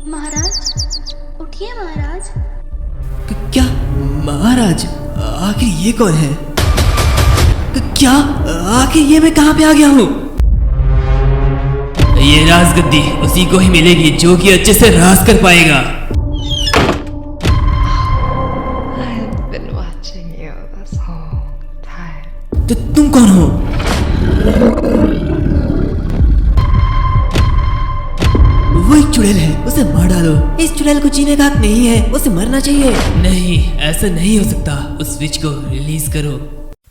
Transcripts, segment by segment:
महाराज, उठिए महाराज। क्या महाराज, आखिर ये कौन है? क्या आखिर ये मैं कहाँ पे आ गया हूँ? ये राजगद्दी उसी को ही मिलेगी जो कि अच्छे से राज कर पाएगा। I've been watching you this whole time. तो तुम कौन हो? वो एक चुड़ैल है, उसे मार डालो। इस चुड़ैल को जीने का हक नहीं है, उसे मरना चाहिए। नहीं, ऐसा नहीं हो सकता। उस स्विच को रिलीज करो।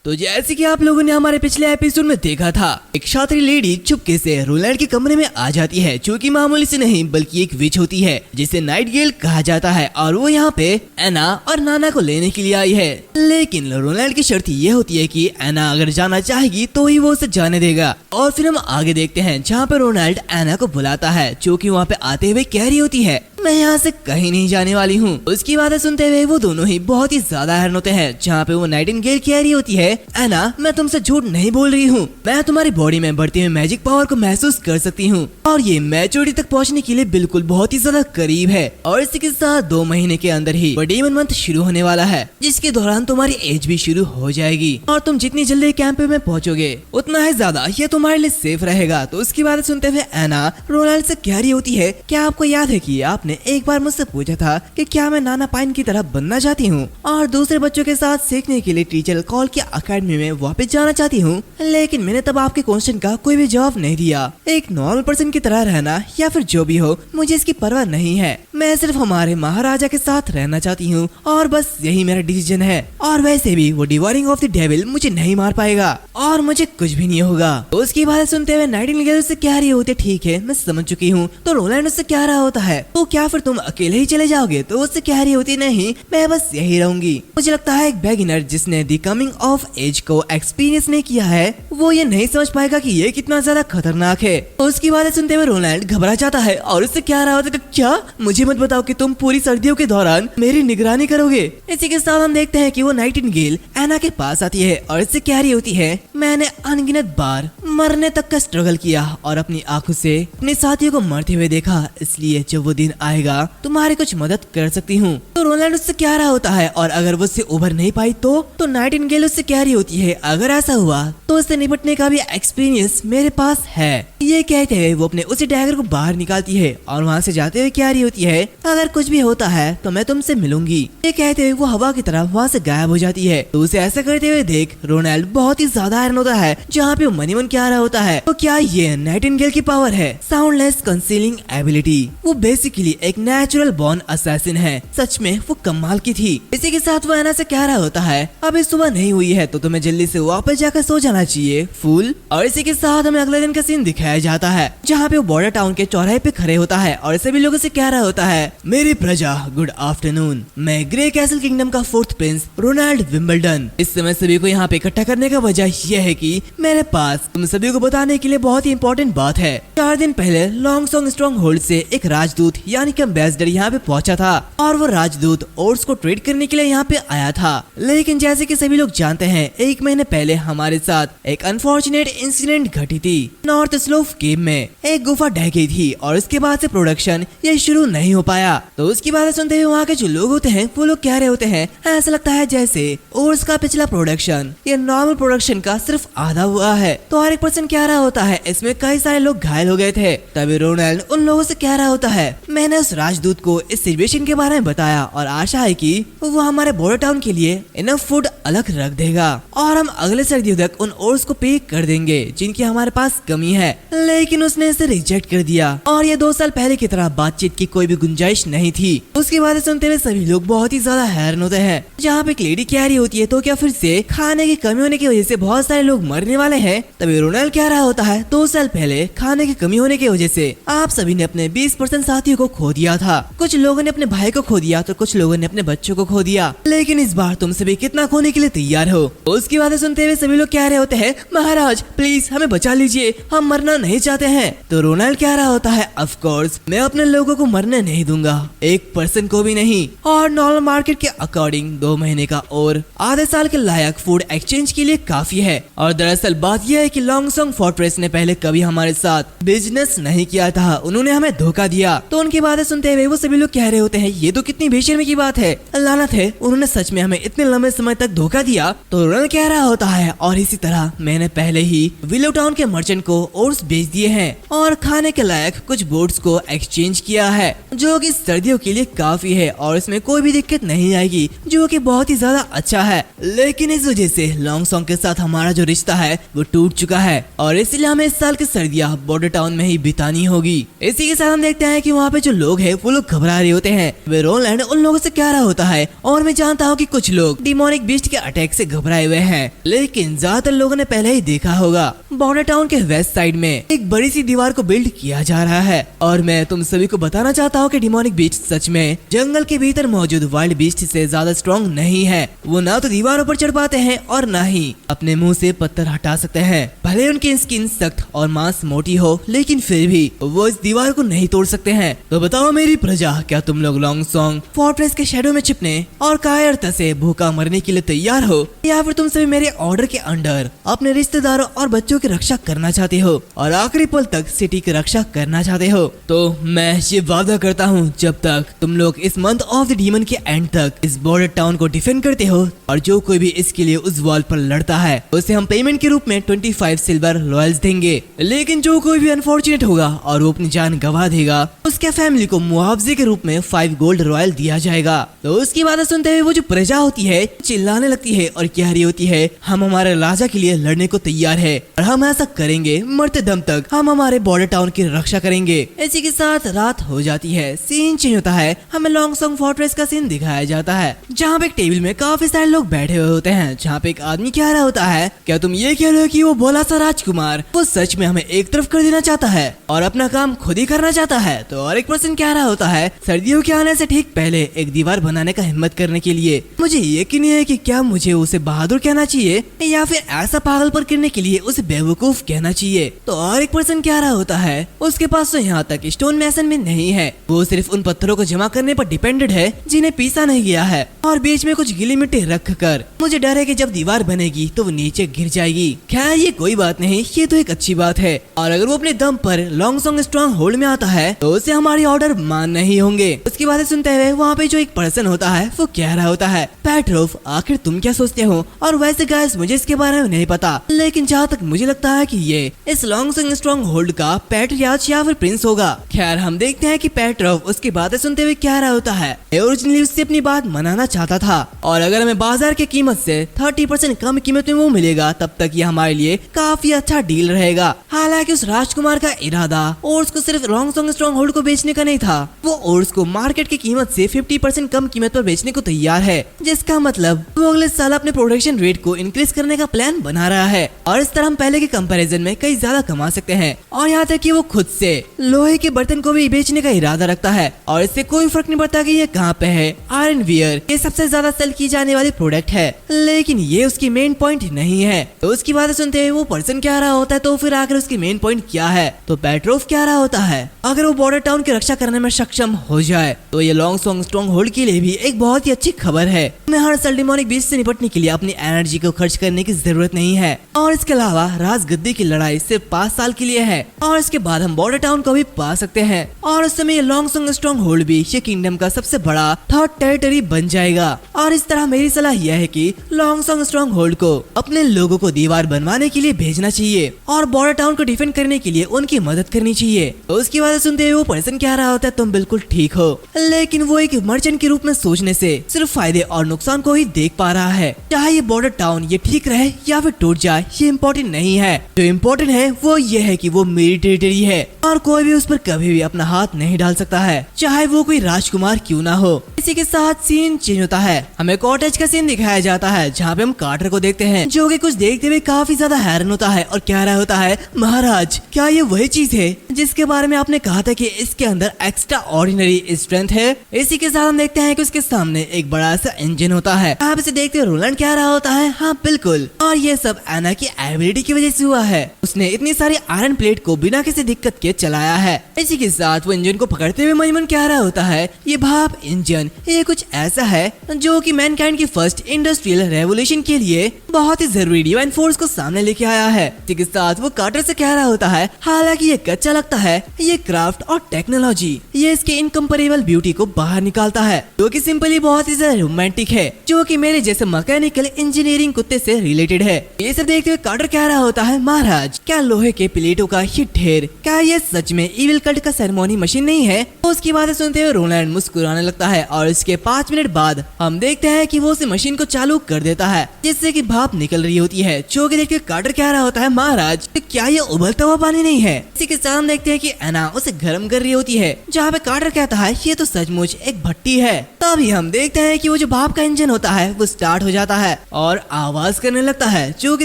तो जैसे कि आप लोगों ने हमारे पिछले एपिसोड में देखा था, एक शातिर लेडी चुपके से रोलैंड के कमरे में आ जाती है, जो कि मामूली से नहीं बल्कि एक विच होती है जिसे नाइटगेल कहा जाता है, और वो यहाँ पे एना और नाना को लेने के लिए आई है। लेकिन रोलैंड की शर्त ये होती है कि एना अगर जाना चाहेगी तो ही वो उसे जाने देगा। और फिर हम आगे देखते हैं जहाँ पे रोनाल्ड एना को बुलाता है, जो कि वहाँ पे आते हुए कह रही होती है, मैं यहाँ से कहीं नहीं जाने वाली हूँ। उसकी बातें सुनते हुए वो दोनों ही बहुत ही ज्यादा हैरान होते हैं, जहाँ पे वो नाइटिंगेल कह रही होती है, एना मैं तुमसे झूठ नहीं बोल रही हूँ, मैं तुम्हारी बॉडी में बढ़ती हुई मैजिक पावर को महसूस कर सकती हूँ और ये मैच्योरिटी तक पहुँचने के लिए बिल्कुल बहुत ही ज्यादा करीब है। और इसी के साथ 2 महीने के अंदर ही डेमन मंथ शुरू होने वाला है, जिसके दौरान तुम्हारी एज भी शुरू हो जाएगी और तुम जितनी जल्दी कैंप में पहुँचोगे उतना ही ज्यादा ये तुम्हारे लिए सेफ रहेगा। तो उसकी बातें सुनते हुए एना रोनाल्ड से कह रही होती है, क्या आपको याद है कि आपने एक बार मुझसे पूछा था कि क्या मैं नाना पाइन की तरह बनना चाहती हूँ और दूसरे बच्चों के साथ सीखने के लिए टीचर कॉल की अकेडमी में वापस जाना चाहती हूँ? लेकिन मैंने तब आपके क्वेश्चन का कोई भी जवाब नहीं दिया। एक नॉर्मल पर्सन की तरह रहना या फिर जो भी हो, मुझे इसकी परवाह नहीं है। मैं सिर्फ हमारे महाराजा के साथ रहना चाहती हूँ और बस यही मेरा डिसीजन है। और वैसे भी वो डिवाइनिंग ऑफ द डेविल मुझे नहीं मार पाएगा और मुझे कुछ भी नहीं होगा। तो उसकी बात सुनते हुए नाइटिंगेल उससे कह रही होती, ठीक है मैं समझ चुकी हूँ। तो रोलैंड उससे कह रहा होता है, तो क्या फिर तुम अकेले ही चले जाओगे? तो उससे कह रही होती, नहीं मैं बस यही रहूंगी। मुझे लगता है एक बिगिनर जिसने द कमिंग ऑफ एज को एक्सपीरियंस नहीं किया है, वो ये नहीं समझ पाएगा कि ये कितना ज्यादा खतरनाक है। तो उसकी बातें सुनते हुए रोलैंड घबरा जाता है और उससे कह रहा होता है, क्या मुझे मत बताओ कि तुम पूरी सर्दियों के दौरान मेरी निगरानी करोगे। इसी के साथ हम देखते हैं कि वो नाइटिंगेल एना के पास आती है और इससे कह रही होती है, मैंने अनगिनत बार मरने तक का स्ट्रगल किया और अपनी आंखों से अपने साथियों को मरते हुए देखा, इसलिए जब वो दिन आएगा तुम्हारी कुछ मदद कर सकती हूँ। तो रोलैंड उससे कह रहा होता है, और अगर वो उससे उभर नहीं पाई तो नाइटिंगेल उससे कह रही होती है, अगर ऐसा हुआ तो उससे निपटने का भी एक्सपीरियंस मेरे पास है। ये कहते हुए वो अपने उसी डैगर को बाहर निकालती है और वहाँ से जाते हुए कह रही होती है, अगर कुछ भी होता है तो मैं तुमसे मिलूंगी। ये कहते हुए वो हवा की तरह वहाँ से गायब हो जाती है। तो उसे ऐसा करते हुए देख रोनाल्ड बहुत ही ज्यादा हैरान होता है, जहाँ पे वो मनी मन कह रहा होता है, तो क्या ये नाइटिंगेल की पावर है, साउंडलेस कंसीलिंग एबिलिटी? वो बेसिकली एक नेचुरल बॉर्न असैसिन है। सच में वो कमाल की थी। इसी के साथ वो एना से कह रहा होता है, अभी सुबह नहीं हुई है तो तुम्हें जल्दी से वापस जाकर सो जाना चाहिए फूल। और इसी के साथ हमें अगले दिन का सीन दिखाया जाता है, जहाँ पे वो बॉर्डर टाउन के चौराहे पे खड़े होता है और सभी लोगों से कह रहा होता है, मेरी प्रजा गुड आफ्टरनून, मैं ग्रे कैसल किंगडम का 4th प्रिंस रोनाल्ड विंबलडन। इस समय सभी को यहाँ पे इकट्ठा करने का वजह यह है कि मेरे पास तुम सभी को बताने के लिए बहुत ही इंपॉर्टेंट बात है। 4 दिन पहले लॉन्ग सॉन्ग स्ट्रॉन्ग होल्ड से एक राजदूत यानी कि एम्बेसडर यहाँ पे पहुंचा था और वो राजदूत ओट्स को ट्रेड करने के लिए यहाँ पे आया था। लेकिन जैसे कि सभी लोग जानते हैं, 1 महीने पहले हमारे साथ एक अनफॉर्चुनेट इंसिडेंट घटी थी। नॉर्थ स्लोफ केव में एक गुफा ढह गई थी और उसके बाद से प्रोडक्शन ये शुरू नहीं हो पाया। तो उसकी बातें सुनते हुए वहाँ के जो लोग होते हैं वो लोग कह रहे होते हैं, ऐसा लगता है जैसे ओट्स का पिछला प्रोडक्शन ये नॉर्मल प्रोडक्शन का सिर्फ आधा हुआ है। तो हर एक पर्सन कह रहा होता है, इसमें कई सारे लोग घायल हो गए थे। तभी रोनाल्ड उन लोगों से कह रहा होता है, मैंने उस राजदूत को इस सिचुएशन के बारे में बताया और आशा है कि वो हमारे बॉर्डर टाउन के लिए इनफ फूड अलग रख देगा और हम अगले सर्दियों तक उन ओट्स को पे कर देंगे जिनकी हमारे पास कमी है। लेकिन उसने इसे रिजेक्ट कर दिया और ये 2 साल पहले की तरह बातचीत की कोई भी गुंजाइश नहीं थी। उसकी बातें सुनते हुए सभी लोग बहुत ही ज्यादा हैरान होते हैं। जहाँ पे एक लेडी कह रही होती है, तो क्या फिर से खाने की कमी होने की वजह से बहुत सारे लोग मरने वाले हैं? तभी रोनाल्ड कह रहा होता है, 2 साल पहले खाने की कमी होने की वजह से आप सभी ने अपने 20% साथियों को खो दिया था। कुछ लोगों ने अपने भाई को खो दिया तो कुछ लोगों ने अपने बच्चों को खो दिया। लेकिन इस बार तुम सभी कितना खोने के लिए तैयार हो? उसकी बातें सुनते हुए सभी लोग कह रहे होते हैं, महाराज प्लीज हमें बचा लीजिए, हम मरना नहीं चाहते हैं। तो रोनाल्ड कह रहा होता है, ऑफ कोर्स मैं अपने लोगों को मरने नहीं दूंगा, 1% को भी नहीं। और नॉर्मल मार्केट के अकॉर्डिंग 2 महीने का और आधे साल के लायक फूड एक्सचेंज के लिए काफी है। और दरअसल बात यह है कि लॉन्ग सॉन्ग फोर्ट्रेस ने पहले कभी हमारे साथ बिजनेस नहीं किया था, उन्होंने हमें धोखा दिया। तो उनके की बातें सुनते हुए वो सभी लोग कह रहे होते हैं ये तो कितनी बेशर्मी की बात है, लानत है, उन्होंने सच में हमें इतने लंबे समय तक धोखा दिया। तो रोलन कह रहा होता है और इसी तरह मैंने पहले ही विलो टाउन के मर्चेंट को ओट्स बेच दिए हैं और खाने के लायक कुछ बोट्स को एक्सचेंज किया है जो कि सर्दियों के लिए काफी है और इसमें कोई भी दिक्कत नहीं आएगी, जो कि बहुत ही ज्यादा अच्छा है। लेकिन इस वजह से लॉन्ग सॉन्ग के साथ हमारा जो रिश्ता है वो टूट चुका है और इसलिए हमें इस साल की सर्दियाँ बॉर्डर टाउन में ही बितानी होगी। इसी के साथ हम देखते हैं कि वहाँ पे जो लोग हैं वो लोग घबरा रहे होते हैं। वे रोलैंड उन लोगों से कह रहा होता है और मैं जानता हूँ कि कुछ लोग डिमोनिक बीस्ट के अटैक से घबराए हुए हैं, लेकिन ज्यादातर लोगों ने पहले ही देखा होगा बॉर्डर टाउन के वेस्ट साइड में एक बड़ी सी दीवार को बिल्ड किया जा रहा है और मैं तुम सभी को बताना चाहता हूँ कि डिमोनिक बीस्ट सच में जंगल के भीतर मौजूद वाइल्ड बीस्ट से ज्यादा स्ट्रॉन्ग नहीं है। वो ना तो दीवारों पर चढ़ पाते हैं और ना ही अपने मुंह से पत्थर हटा सकते हैं। भले उनकी स्किन सख्त और मांस मोटी हो, लेकिन फिर भी वो इस दीवार को नहीं तोड़ सकते हैं। तो बताओ मेरी प्रजा, क्या तुम लोग लॉन्ग सॉन्ग फोर्ट्रेस के शैडो में छिपने और कायरता से भूखा मरने के लिए तैयार हो, या फिर तुम सभी मेरे ऑर्डर के अंडर अपने रिश्तेदारों और बच्चों की रक्षा करना चाहते हो और आखिरी पल तक सिटी की रक्षा करना चाहते हो? तो मैं ये वादा करता हूँ जब तक तुम लोग इस मंथ ऑफ द डीमन के एंड तक इस बॉर्डर टाउन को डिफेंड करते हो और जो कोई भी इसके लिए उस वॉल पर लड़ता है उसे हम पेमेंट के रूप में 25 सिल्वर रॉयल्स देंगे। लेकिन जो कोई भी अनफॉर्चुनेट होगा और वो अपनी जान गंवा देगा उसके फैमिली को मुआवजे के रूप में 5 गोल्ड रॉयल दिया जाएगा। तो उसकी बातें सुनते हुए वो जो प्रजा होती है चिल्लाने लगती है और कह रही होती है हम हमारे राजा के लिए लड़ने को तैयार है और हम ऐसा करेंगे, मरते दम तक हम हमारे बॉर्डर टाउन की रक्षा करेंगे। इसी के साथ रात हो जाती है, सीन चेंज होता है, हमें लॉन्ग सॉन्ग फोर्ट्रेस का सीन दिखाया जाता है जहाँ पे एक टेबल में काफी सारे लोग बैठे हुए होते हैं, जहाँ पे एक आदमी कह रहा होता है क्या तुम ये कह रहे हो कि वो भोला सा राजकुमार वो सच में हमें एक तरफ कर देना चाहता है और अपना काम खुद ही करना चाहता है? तो और एक पर्सन कह रहा होता है सर्दियों के आने से ठीक पहले एक दीवार बनाने का हिम्मत करने के लिए मुझे यकीन है कि क्या मुझे उसे बहादुर कहना चाहिए या फिर ऐसा पागलपन करने के लिए उसे बेवकूफ कहना चाहिए? तो और एक पर्सन कह रहा होता है उसके पास तो यहाँ तक स्टोन मैसन भी नहीं है, वो सिर्फ उन पत्थरों को जमा करने पर डिपेंडेंट है जिन्हें पीसा नहीं गया है और बीच में कुछ गीली मिट्टी रख कर मुझे डर है कि जब दीवार बनेगी तो वो नीचे गिर जाएगी। खैर ये कोई बात नहीं, ये तो एक अच्छी बात है और अगर वो अपने दम पर लॉन्ग सॉन्ग स्ट्रॉन्ग होल्ड में आता है तो उसे हमारी ऑर्डर मान नहीं होंगे। उसकी बातें सुनते हुए वहाँ पे जो एक पर्सन होता है वो कह रहा होता है पेट्रोफ आखिर तुम क्या सोचते हो? और वैसे गाइस मुझे इसके बारे में नहीं पता, लेकिन जहाँ तक मुझे लगता है कि ये इस लॉन्ग सॉन्ग स्ट्रॉन्ग होल्ड का पैट्रियार्च या फिर प्रिंस होगा। खैर हम देखते हैं कि पेट्रोफ उसकी बातें सुनते हुए कह रहा होता है ओरिजिनली उससे अपनी बात मनाना चाहता था और अगर हमें बाजार की कीमत से 30% कम कीमत में वो मिलेगा तब तक ये हमारे लिए काफी अच्छा डील रहेगा। हालांकि उस राजकुमार का इरादा ओट्स को सिर्फ लॉन्ग सॉन्ग स्ट्रॉन्ग होल्ड को बेचने का नहीं था, वो ओट्स को मार्केट की कीमत से 50% कम कीमत पर बेचने को तैयार है, जिसका मतलब वो अगले साल अपने प्रोडक्शन रेट को इंक्रीज करने का प्लान बना रहा है और इस तरह हम पहले के कंपैरिजन में कई ज्यादा कमा सकते हैं। और यहाँ तक कि वो खुद से लोहे के बर्तन को भी बेचने का इरादा रखता है और इससे कोई फर्क नहीं पड़ता कि ये कहाँ पे है। आयरन वियर ये सबसे ज्यादा सेल की जाने वाली प्रोडक्ट है, लेकिन ये उसकी मेन पॉइंट नहीं है। तो उसकी बातें सुनते हुए वो पर्सन क्या रहा होता है तो फिर आखिर उसकी मेन पॉइंट क्या है? तो पेट्रोफ क्या रहा होता है अगर वो बॉर्डर टाउन की रक्षा करने में सक्षम हो जाए तो ये लॉन्ग सॉन्ग स्ट्रॉन्ग होल्ड के लिए भी एक बहुत ही अच्छी खबर है। हमें हर साल डिमोनिक बीस्ट से निपटने के लिए अपनी एनर्जी को खर्च करने की जरूरत नहीं है और इसके अलावा राजगद्दी की लड़ाई सिर्फ 5 साल के लिए है और इसके बाद हम बॉर्डर टाउन को भी पा सकते हैं और उस समय ये लॉन्ग सॉन्ग स्ट्रॉन्ग होल्ड भी ये किंगडम का सबसे बड़ा थर्ड टेरिटरी बन जाएगा। और इस तरह मेरी सलाह यह है कि लॉन्ग सॉन्ग स्ट्रॉन्ग होल्ड को अपने लोगों को दीवार बनवाने के लिए भेजना चाहिए और बॉर्डर टाउन को डिफेंड करने के लिए उनकी मदद करनी चाहिए। तो उसकी बात सुनते हुए वो पर्सन कह रहा होता है तुम बिल्कुल ठीक हो, लेकिन वो एक मर्चेंट के रूप में सोचने से सिर्फ फायदे और नुकसान को ही देख पा रहा है। चाहे ये बॉर्डर टाउन ये ठीक रहे या फिर टूट जाए ये इम्पोर्टेंट नहीं है, जो इम्पोर्टेंट है वो ये है कि वो मेरी टेरिटरी है और कोई भी उस पर कभी भी अपना हाथ नहीं डाल सकता है, चाहे वो कोई राजकुमार क्यों ना हो। इसी के साथ सीन चेंज होता है, हमें कॉटेज का सीन दिखाया जाता है जहाँ पे हम कार्टर को देखते हैं जो कि कुछ देखते हुए काफी ज्यादा हैरान होता है और कह रहा होता है महाराज क्या ये वही चीज है जिसके बारे में आपने कहा था कि इसके अंदर एक्स्ट्रा ऑर्डिनरी स्ट्रेंथ है? इसी के साथ हम देखते हैं कि उसके सामने एक बड़ा सा इंजन होता है। आप इसे देखते हुए रोलैंड कह रहा होता है हाँ बिल्कुल, और ये सब एना की एबिलिटी की वजह से हुआ है, उसने इतनी सारी आयरन प्लेट को बिना किसी दिक्कत के चलाया है। इसी के साथ वो इंजन को पकड़ते हुए मन कह रहा होता है ये भाप इंजन ये कुछ ऐसा है जो कि मैनकाइंड की फर्स्ट इंडस्ट्रियल रेवोल्यूशन के लिए बहुत ही जरूरी डिवाइन फोर्स को सामने लेके आया है। इसी के साथ वो कार्टर से कह रहा होता है हालांकि ये कच्चा लगता है, ये क्राफ्ट और टेक्नोलॉजी टेक्नोलॉजी ये इसके इनकम्पेरेबल ब्यूटी को बाहर निकालता है, जो कि सिंपली बहुत ही ज्यादा रोमांटिक है, जो कि मेरे जैसे मैकेनिकल इंजीनियरिंग कुत्ते से रिलेटेड है। ये सब देखते हुए कार्टर कह रहा होता है, महाराज क्या लोहे के प्लेटों का ये ढेर, क्या ये सच में इविल कल्ट का सेरेमनी मशीन नहीं है? तो उसकी बातें सुनते हुए रोलैंड मुस्कुराने लगता है और इसके 5 मिनट बाद हम देखते हैं कि वो उस मशीन को चालू कर देता है, जिससे कि भाप निकल रही होती है, जो कि देखते कार्टर कह रहा होता है, महाराज क्या ये उबलता हुआ पानी नहीं है? इसी के साथ हम देखते हैं कि एना उसे गर्म कर रही होती है, जहाँ पे कार्टर कहता है ये तो सचमुच एक भट्टी है। तभी हम देखते हैं कि वो जो भाप का इंजन होता है वो स्टार्ट हो जाता है और आवाज करने लगता है, जो कि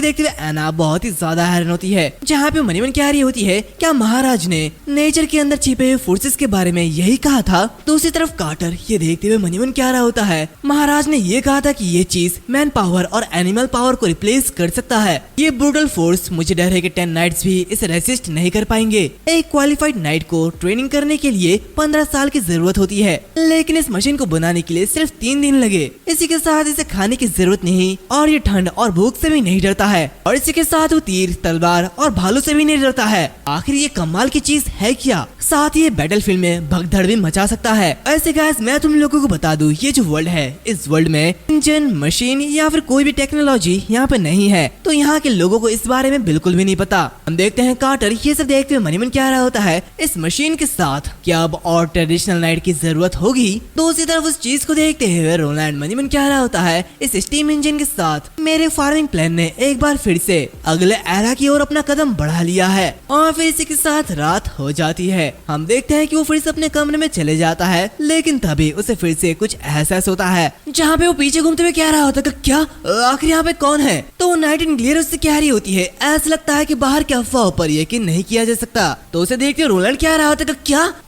देखते हुए एना बहुत ही ज्यादा हैरान होती है, जहाँ पे मनीमन कह रही होती है, क्या महाराज ने नेचर के अंदर छिपे हुए फोर्सेस के बारे में यही कहा था? दूसरी तरफ कार्टर ये देखते हुए मनीमन कह रहा होता है, महाराज ने ये कहा था कि ये चीज मैन पावर और एनिमल पावर को रिप्लेस कर सकता है। ये ब्रूटल फोर्स मुझे डर है कि 10 नाइट्स भी इसे रेसिस्ट नहीं कर पाएंगे। एक क्वालिफाइड नाइट को ट्रेनिंग करने के लिए 15 साल की जरूरत होती है, लेकिन इस मशीन को बनाने के लिए सिर्फ 3 दिन लगे। इसी के साथ इसे खाने की जरूरत नहीं और ये ठंड और भूख से भी नहीं डरता है, और इसी के साथ वो तीर तलवार और भालू से भी नहीं डरता है। आखिर ये कमाल की चीज है क्या? साथ ही ये बैटलफील्ड में भगदड़ भी मचा सकता है। ऐसे गाइस मैं तुम लोगों को बता दूं, ये जो वर्ल्ड है इस वर्ल्ड में इंजन मशीन या फिर कोई भी टेक्नोलॉजी यहाँ पे नहीं है, तो यहाँ के लोगों को इस बारे में बिल्कुल भी नहीं पता। हम देखते हैं कार्टर ये सब देखते हुए मनीमन क्या रहा होता है, इस मशीन के साथ क्या अब और ट्रेडिशनल नाइट की जरूरत होगी? दूसरी तरफ उस चीज को देखते हुए रोलैंड मनीमन क्या रहा होता है, इस स्टीम इंजन के साथ मेरे फार्मिंग प्लान ने एक बार फिर से अगले एरा की ओर अपना कदम बढ़ा लिया है। और फिर इसी के साथ रात हो जाती है। हम देखते हैं कि वो फिर से अपने कमरे में चले जाता है, लेकिन तभी उसे फिर से कुछ एहसास होता है, जहाँ पे वो पीछे घूमते हुए कह रहा होता है, क्या आखिर यहाँ पे कौन है? तो नाइटिंगेल उससे कह रही होती है, ऐसा लगता है कि बाहर की अफवाह पर यकीन नहीं किया जा सकता। तो उसे देखते रोलैंड कह रहा होता है,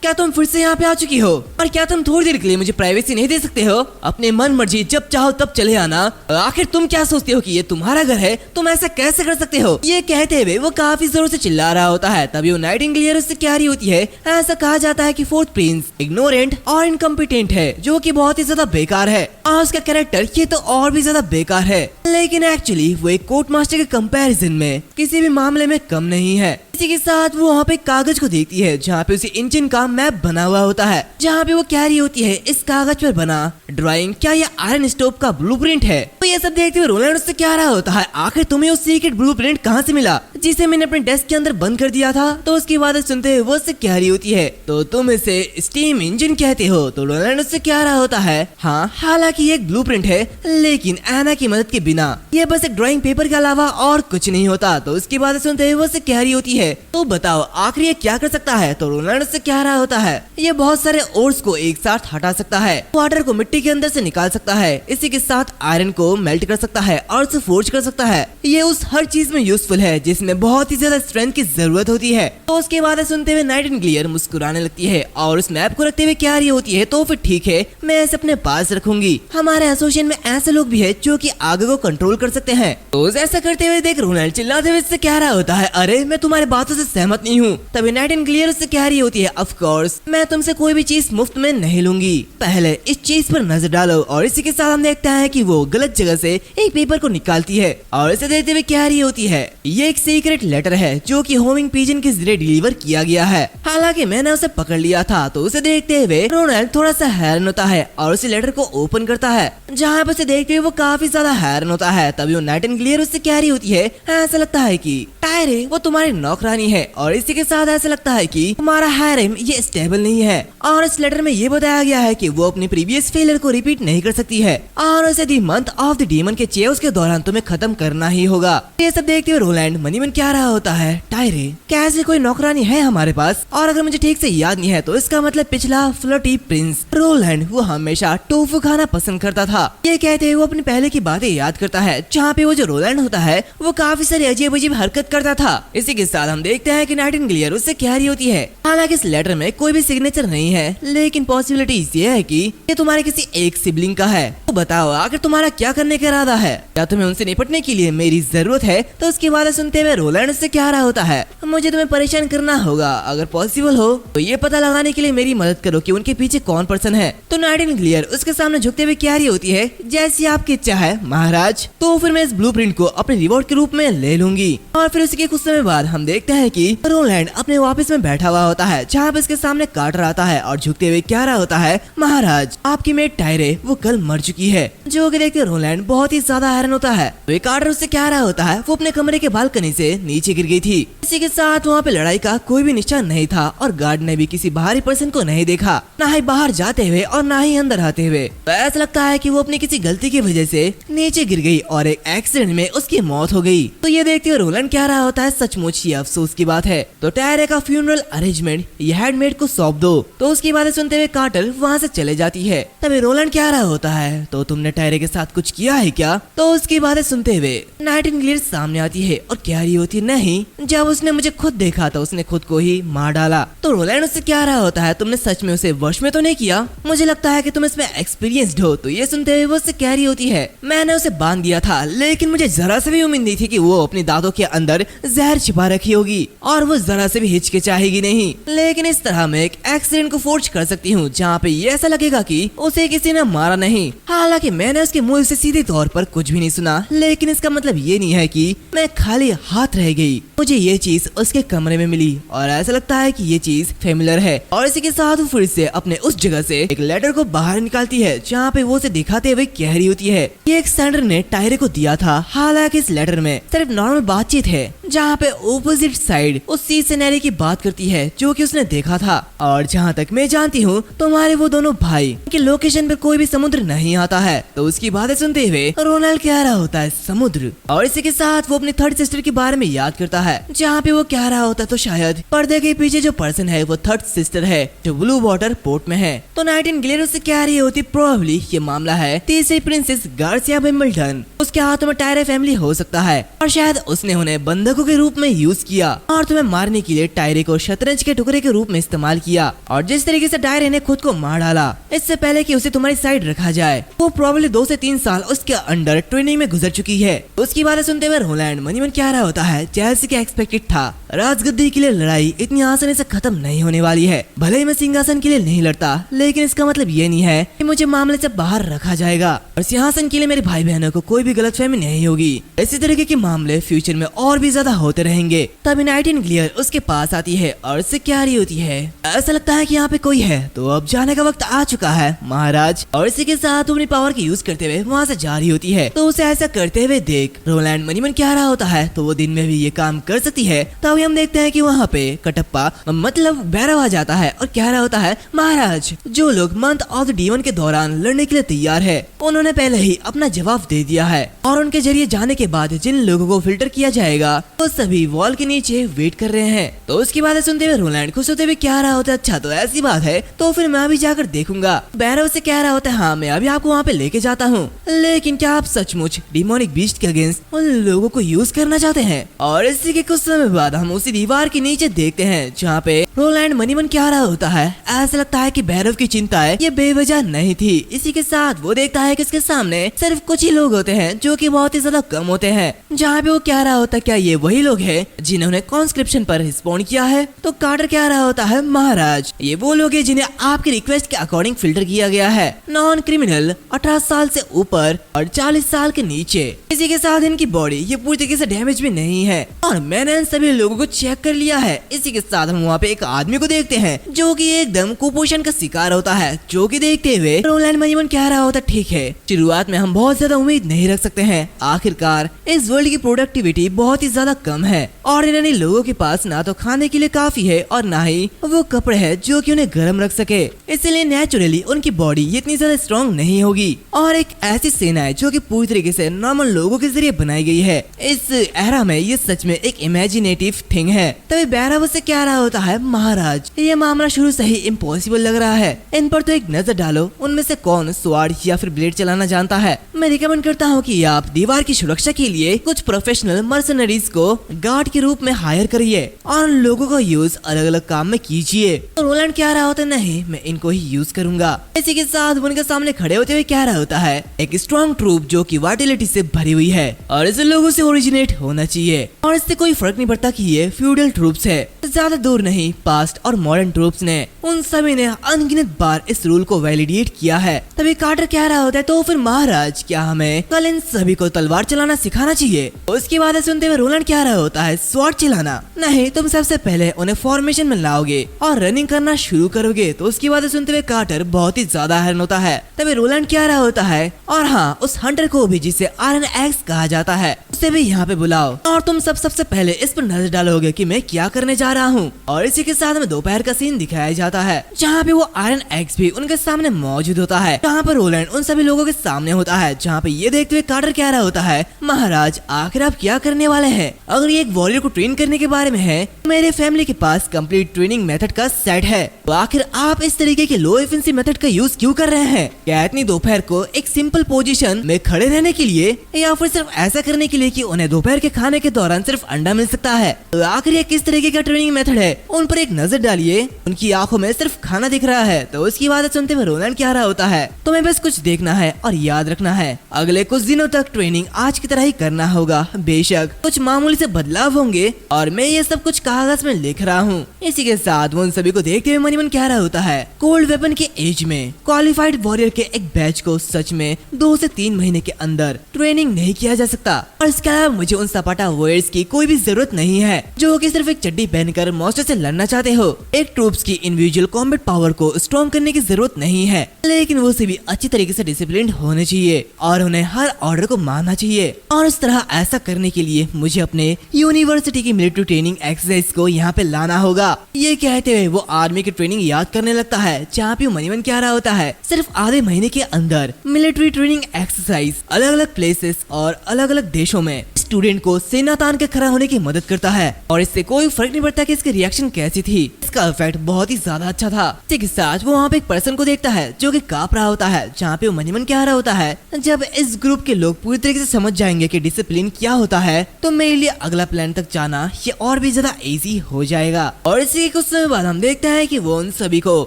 क्या तुम फिर से यहाँ पे आ चुकी हो? और क्या तुम थोड़ी देर के लिए मुझे प्राइवेसी नहीं दे सकते हो? अपने मन मर्जी जब चाहो तब चले आना। आखिर तुम क्या सोचते हो कि ये तुम्हारा घर है? तुम ऐसा कैसे कर सकते हो? ये कहते हुए वो काफी जोर से चिल्ला रहा होता है। तभी वो नाइटिंगेल उससे कह रही होती है, ऐसा कहा जाता है कि फोर्थ प्रिंस इग्नोरेंट और इनकम्पिटेंट है, जो कि बहुत ही ज्यादा बेकार है, और उसका कैरेक्टर ये तो और भी ज्यादा बेकार है, लेकिन एक्चुअली वो एक कोर्ट मास्टर के कंपैरिजन में किसी भी मामले में कम नहीं है। इसी के साथ वो वहाँ पे कागज को देखती है, जहाँ पे उसे इंजन का मैप बना हुआ होता है, जहाँ पे वो कह रही होती है, इस कागज पर बना ड्राइंग क्या ये आयरन स्टोव का ब्लूप्रिंट है? तो ये सब देखते हुए रोलैंड उससे कह रहा होता है, आखिर तुम्हें वो सीक्रेट ब्लूप्रिंट कहाँ से मिला, जिसे मैंने अपने डेस्क के अंदर बंद कर दिया था? तो उसकी बातें सुनते हुए वो उससे कह रही होती है, तो तुम इसे स्टीम इंजन कहते हो? तो रोलैंड उससे कह रहा होता है, हाँ हालांकि ये एक ब्लूप्रिंट है, लेकिन एना की मदद के बिना ये बस एक ड्राइंग पेपर के अलावा और कुछ नहीं होता। तो उसकी बातें सुनते हुए वो उससे कह रही होती है, तो बताओ आखिर ये क्या कर सकता है? तो रोलैंड उससे कह रहा होता है, ये बहुत सारे ओर्स को एक साथ हटा सकता है, वाटर को मिट्टी के अंदर से निकाल सकता है, इसी के साथ आयरन को मेल्ट कर सकता है और उसे फोर्ज कर सकता है। ये उस हर चीज में यूजफुल है जिसमें बहुत ही ज्यादा स्ट्रेंथ की जरूरत होती है। तो उसके बाद सुनते हुए नाइटिंगेल मुस्कुराने लगती है और उस मैप को रखते हुए कह रही होती है, तो फिर ठीक है, मैं इसे अपने पास रखूंगी। हमारे एसोसिएशन में ऐसे लोग भी है जो कि आगे को कंट्रोल कर सकते हैं। तो ऐसा करते हुए देख रोलैंड चिल्लाते हुए इससे कह रहा होता है, अरे मैं तुम्हारी बातों से सहमत नहीं हूँ। तभी नाइटिंगेल उससे कह रही होती है, ऑफ कोर्स मैं तुमसे कोई भी चीज मुफ्त में नहीं लूंगी, पहले इस चीज पर नजर डालो। और इसी के साथ हम देखते हैं कि वो गलत जगह से एक पेपर को निकालती है और इसे देखते हुए कह रही होती है, ये एक सीक्रेट लेटर है जो कि होमिंग पिजन के जरिए डिलीवर किया गया है, हालांकि मैंने उसे पकड़ लिया था। तो उसे देखते हुए रोलैंड थोड़ा सा हैरान होता है और उस लेटर को ओपन करता है, जहाँ पर उसे देखते हुए वो काफी ज्यादा हैरान होता है। तभी वो नाइटिंगेल उससे कह रही होती है, ऐसा लगता है कि टायरे वो तुम्हारी नौकरानी है, और इसी के साथ ऐसा लगता है कि तुम्हारा हैरेम ये स्टेबल नहीं है, और इस लेटर में ये बताया गया है कि वो अपनी प्रीवियस फेलियर को रिपीट नहीं कर सकती है, और उसे दी मंथ ऑफ द डीमन के चेयर्स के दौरान तुम्हें खत्म करना ही होगा। ये सब देखते हुए रोलैंड मनीमन क्या रहा होता है, टायरे क्या ऐसी कोई नौकरानी है हमारे पास? और अगर मुझे ठीक से याद नहीं है तो इसका मतलब पिछला फ्लर्टी प्रिंस रोलैंड वो हमेशा टोफू खाना पसंद करता था। ये कहते हुए वो अपनी पहले की बातें याद करता है, जहाँ पे वो जो रोलैंड होता है वो काफी सारी अजीब अजीब हरकत करता था। इसी के साथ हम देखते हैं कि नाइटिंगेल उससे कह रही होती है, हालांकि इस लेटर में कोई भी सिग्नेचर नहीं है, लेकिन पॉसिबिलिटी ये है कि ये तुम्हारे किसी एक सिबलिंग का है। तो बताओ आखिर तुम्हारा क्या करने का इरादा है? क्या तुम्हें उनसे निपटने के लिए मेरी जरूरत है? तो उसकी बातें सुनते हुए रोलैंड उससे कह रहा होता है, मुझे तुम्हें परेशान करना होगा, अगर पॉसिबल हो तो ये पता लगाने के लिए मेरी मदद करो कि उनके पीछे कौन पर्सन है। तो नाइटिंगेल उसके सामने झुकते हुए कह रही होती है जैसी आपकी इच्छा है महाराज, तो फिर मैं इस ब्लूप्रिंट को अपने रिवॉर्ड के रूप में ले लूंगी। और फिर उसके कुछ समय बाद हम देखते हैं कि रोलैंड अपने ऑफिस में बैठा हुआ होता है, जहाँ पे इसके सामने कार्टर आता है और झुकते हुए कह रहा होता है महाराज आपकी मेट टायरे वो कल मर चुकी है। जो कि देखते रोलैंड बहुत ही ज्यादा हैरान होता है। तो कार्टर उससे कह रहा होता है वो अपने कमरे के बालकनी से नीचे गिर गई थी। इसी के साथ वहाँ पे लड़ाई का कोई भी निशान नहीं था और गार्ड ने भी किसी बाहरी पर्सन को नहीं देखा, ना ही बाहर जाते हुए और ना ही अंदर आते हुए। तो ऐसा लगता है कि वो अपनी किसी गलती की वजह से नीचे गिर गई और एक एक्सीडेंट में उसकी मौत हो गई। तो ये देखते हुए रोलैंड कह रहा होता है सचमुच ये अफसोस की बात है, तो टायरे का फ्यूनरल अरेंजमेंट ये हेडमेड को सौंप दो। तो उसकी बातें सुनते हुए कार्टर वहाँ से चले जाती है। तभी रोलैंड कह रहा होता है तो तुमने टायरे के साथ कुछ किया है क्या? तो उसकी बातें सुनते हुए नाइटिंगेल सामने आती है और कह रही होती नहीं, जब उसने मुझे खुद देखा तो उसने खुद को ही मार डाला। तो रोलैंड उससे कह रहा होता है तुमने सच में उसे वश में तो नहीं किया, मुझे लगता है कि तुम इसमें एक्सपीरियंस्ड हो। तो ये सुनते हुए वो उससे कह रही होती है मैंने उसे बांध दिया था, लेकिन मुझे जरा से भी उम्मीद नहीं थी कि वो अपनी दांतों के अंदर जहर छिपा रखी होगी और वो जरा से भी हिचकिचाएगी नहीं। लेकिन इस तरह मैं एक एक्सीडेंट को फोर्ज कर सकती हूँ जहाँ पे ये ऐसा लगेगा कि उसे किसी ने मारा नहीं। हालांकि मैंने उसके मुंह से सीधे तौर पर कुछ भी नहीं सुना, लेकिन इसका मतलब ये नहीं है कि मैं खाली हाथ रह गई। मुझे ये चीज उसके कमरे में मिली और ऐसा लगता है कि ये चीज फेमिलर है। और इसी के साथ वो फिर से अपने उस जगह से एक लेटर को बाहर निकालती है जहाँ पे वो उसे दिखाते हुए कह रही होती है ये एक सेंडर ने टायरे को दिया था। हालांकि इस लेटर में सिर्फ नॉर्मल बातचीत है जहाँ पे ऑपोजिट साइड उस सी सिनेरियो की बात करती है जो कि उसने देखा था। और जहाँ तक मैं जानती हूँ तुम्हारे वो दोनों भाई के लोकेशन पे कोई भी समुद्र नहीं आता है। तो उसकी बातें सुनते हुए रोनाल्ड कह रहा होता है समुद्र, और इसी के साथ वो अपनी थर्ड सिस्टर के बारे में याद करता है जहाँ पे वो कह रहा होता तो शायद पर्दे के पीछे जो पर्सन है वो थर्ड सिस्टर है जो ब्लू वाटर पोर्ट में है। तो नाइटिंगेल उससे कह रही होती प्रोबेबली ये मामला है तीसरी प्रिंसेस गार्सिया विंबलडन, उसके हाथों में टायरे फैमिली हो सकता है और शायद उसने उन्हें बंधकों के रूप में यूज किया और तुम्हें मारने के लिए टायरे को शतरंज के टुकड़े के रूप में इस्तेमाल किया। और जिस तरीके से टायरे ने खुद को मार डाला इससे पहले कि उसे तुम्हारी साइड रखा जाए, वो प्रोबेबली 2 से 3 साल उसके अंडर ट्रेनिंग में गुजर चुकी है। उसकी बातें सुनते हुए रोलैंड मनी मन कह रहा होता है जैसे कि एक्सपेक्टेड था, राजगद्दी के लिए लड़ाई इतनी आसानी से खत्म नहीं होने वाली है। भले ही मैं सिंहासन के लिए नहीं लड़ता, लेकिन इसका मतलब ये नहीं है कि मुझे मामले से बाहर रखा जाएगा और सिंहासन के लिए मेरे भाई बहनों को कोई भी गलतफहमी नहीं होगी। इसी तरीके के मामले फ्यूचर में और भी ज्यादा होते रहेंगे। तभी नाइटिंगेल उसके पास आती है और उससे कह रही होती है ऐसा लगता है कि यहाँ पे कोई है, तो अब जाने का वक्त आ चुका है महाराज। और इसी के साथ अपनी पावर की यूज करते हुए वहाँ से जा रही होती है। तो उसे ऐसा करते हुए देख रोलैंड मनी मन कह रहा होता है तो वो दिन में भी ये काम कर सकती है। तभी हम देखते हैं कि वहाँ पे कटप्पा मतलब भैरव आ जाता है और कह रहा होता है महाराज जो लोग मंथ ऑफ द डीमन के दौरान लड़ने के लिए तैयार है उन्होंने पहले ही अपना जवाब दे दिया है और उनके जरिए जाने के बाद जिन लोगों को फिल्टर किया जाएगा वो सभी वॉल के नीचे वेट कर रहे हैं। तो उसकी बातें सुनते हुए रोलैंड खुश होते हुए कह रहा होता है अच्छा तो ऐसी बात है तो फिर मैं अभी जाकर देखूंगा। भैरव से कह रहा होता है हाँ मैं अभी आपको वहाँ पे लेके जाता हूँ, लेकिन क्या आप सचमुच डिमोनिक बीस्ट के अगेंस्ट उन लोगों को यूज करना चाहते हैं? और इसी के कुछ समय बाद हम उसी दीवार के नीचे देखते हैं जहाँ पे रोलैंड मनी मन कह रहा होता है ऐसा लगता है कि भैरव की चिंता है ये बेवजह नहीं थी। इसी के साथ वो देखता है कि इसके सामने सिर्फ कुछ ही लोग होते हैं जो कि बहुत ही ज्यादा कम होते हैं। जहाँ पे वो कह रहा होता है क्या ये वही लोग हैं जिन्होंने कॉन्स्क्रिप्शन पर रिस्पॉन्ड किया है? तो कार्टर कह रहा होता है महाराज ये वो लोग हैं जिन्हें आपकी रिक्वेस्ट के अकॉर्डिंग फिल्टर किया गया है, नॉन क्रिमिनल 18 साल से ऊपर और 40 साल के नीचे। इसी के साथ इनकी बॉडी ये पूरी तरीके से डैमेज भी नहीं है और मैंने इन सभी लोगों को चेक कर लिया है। इसी के साथ हम वहाँ पे एक आदमी को देखते हैं जो कि एकदम कुपोषण का शिकार होता है, जो कि देखते हुए रोलैंड मनी मन कह रहा होता ठीक है शुरुआत में हम बहुत ज्यादा उम्मीद नहीं रख सकते हैं, आखिरकार इस वर्ल्ड की प्रोडक्टिविटी बहुत ही ज्यादा कम है और इन लोगों के पास ना तो खाने के लिए काफी है और ना ही वो कपड़े हैं जो कि उन्हें गर्म रख सके, इसलिए नेचुरली उनकी बॉडी इतनी ज्यादा स्ट्रॉन्ग नहीं होगी। और एक ऐसी सेना है जो कि पूरी तरीके से नॉर्मल लोगों के जरिए बनाई गई है। इस एरा में ये सच में एक इमेजिनेटिव थिंग है। तभी भैरव से कह रहा होता है महाराज ये मामला शुरू से ही इम्पॉसिबल लग रहा है, इन पर तो एक नजर डालो, उनमें से कौन स्वार्ड या फिर ब्लेड चलाना जानता है? मैं रिकमेंड करता हूँ कि आप दीवार की सुरक्षा के लिए कुछ प्रोफेशनल मर्सनरीज को गार्ड के रूप में हायर करिए और उन लोगों का यूज अलग अलग काम में कीजिए। तो रोलैंड कह रहा होता नहीं मैं इनको ही यूज करूंगा। इसी के साथ उनके सामने खड़े होते हुए कह रहा होता है एक स्ट्रॉन्ग ट्रूप जो कि वाइटलिटी से भरी हुई है और इसे लोगों से ओरिजिनेट होना चाहिए और इससे कोई फर्क नहीं पड़ता कि ये फ्यूडल ट्रूप्स है, ज्यादा दूर नहीं पास्ट और मॉडर्न ट्रूप्स ने, उन सभी ने अनगिनत बार इस रूल को वैलिडेट किया है। तभी कार्टर कह रहा होता है, तो फिर महाराज क्या हमें कल इन सभी को तलवार चलाना सिखाना चाहिए? उसकी बातें सुनते हुए रोलैंड कह रहा होता है, स्वॉर्ड चलाना नहीं, तुम सबसे पहले उन्हें फॉर्मेशन में लाओगे और रनिंग करना शुरू करोगे। तो उसकी बातें सुनते हुए कार्टर बहुत ही ज्यादा हैरान होता है। तभी रोलैंड कह रहा होता है, और हाँ, उस हंटर को भी जिसे आयरन एक्स कहा जाता है, उसे भी यहाँ पे बुलाओ और तुम सबसे पहले इस पर नजर डालोगे कि मैं क्या करने जा रहा हूँ। और इसी के साथ में दोपहर का सीन दिखाया जाता है, जहाँ पे वो आयरन एक्स भी उनके सामने मौजूद होता है, जहाँ पर रोलैंड उन सभी लोगों के सामने होता है। जहाँ पे ये देखते हुए कार्टर कह रहा होता है, महाराज आखिर आप क्या करने वाले हैं? अगर ये एक वॉरियर को ट्रेन करने के बारे में है, तो मेरे फैमिली के पास कंप्लीट ट्रेनिंग मेथड का सेट है, तो आखिर आप इस तरीके के लो एफिशिएंसी मेथड का यूज क्यों कर रहे हैं? क्या इतनी दोपहर को एक सिंपल पोजीशन में खड़े रहने के लिए, या फिर सिर्फ ऐसा करने के लिए कि उन्हें दोपहर के खाने के दौरान सिर्फ अंडा मिल सकता है? तो आखिर ये किस तरीके का ट्रेनिंग मेथड है? उन पर एक नजर डालिए, उनकी आंखों में सिर्फ खाना दिख रहा है। तो उसकी बात सुनते हुए रोलैंड कह रहा होता है, तुम्हें बस कुछ देखना है और याद रखना है, अगले कुछ दिनों तक ट्रेनिंग आज की तरह ही करना होगा। बेशक कुछ मामूली से बदलाव होंगे और मैं ये सब कुछ कागज में लिख रहा हूँ। इसी के साथ वो उन सभी को देखते हुए मनी मन कह रहा होता है, कोल्ड वेपन के एज में क्वालिफाइड वॉरियर के एक बैच को सच में 2 से 3 महीने के अंदर ट्रेनिंग नहीं किया जा सकता। और इसके अलावा मुझे उन सपाटा वॉरियर्स की कोई भी जरूरत नहीं है जो कि सिर्फ एक चड्डी पहनकर मॉन्स्टर से लड़ना चाहते हो। एक ट्रूप्स की इंडिविजुअल कॉम्बैट पावर को स्ट्रॉन्ग करने की जरूरत नहीं है, लेकिन वो सभी अच्छी तरीके से डिसिप्लिन्ड होने चाहिए और उन्हें हर ऑर्डर को मानना चाहिए। और इस तरह ऐसा करने के लिए मुझे अपने यूनिवर्सिटी की मिलिट्री ट्रेनिंग एक्सरसाइज को यहाँ पे लाना होगा। ये कहते हुए वो आर्मी की ट्रेनिंग याद करने लगता है, जहाँ पे मनीमन कह रहा होता है, सिर्फ आधे महीने के अंदर मिलिट्री ट्रेनिंग एक्सरसाइज अलग अलग प्लेसेस और अलग अलग देशों में स्टूडेंट को सेना तान के खड़ा होने की मदद करता है और इससे कोई फर्क नहीं पड़ता कि इसकी रिएक्शन कैसी थी। इसका इफेक्ट बहुत ही ज्यादा अच्छा था। इसी के साथ वो वहाँ पे एक पर्सन को देखता है जो कि कांप रहा होता है, जहाँ पे वो मनीमन कह रहा होता है, जब इस ग्रुप के लोग पूरी तरीके से समझ जाएंगे कि डिसिप्लिन क्या होता है, तो मेरे लिए अगला प्लान तक जाना ये और भी ज्यादा इजी हो जाएगा। और इसी के कुछ समय बाद हम देखते हैं कि वो उन सभी को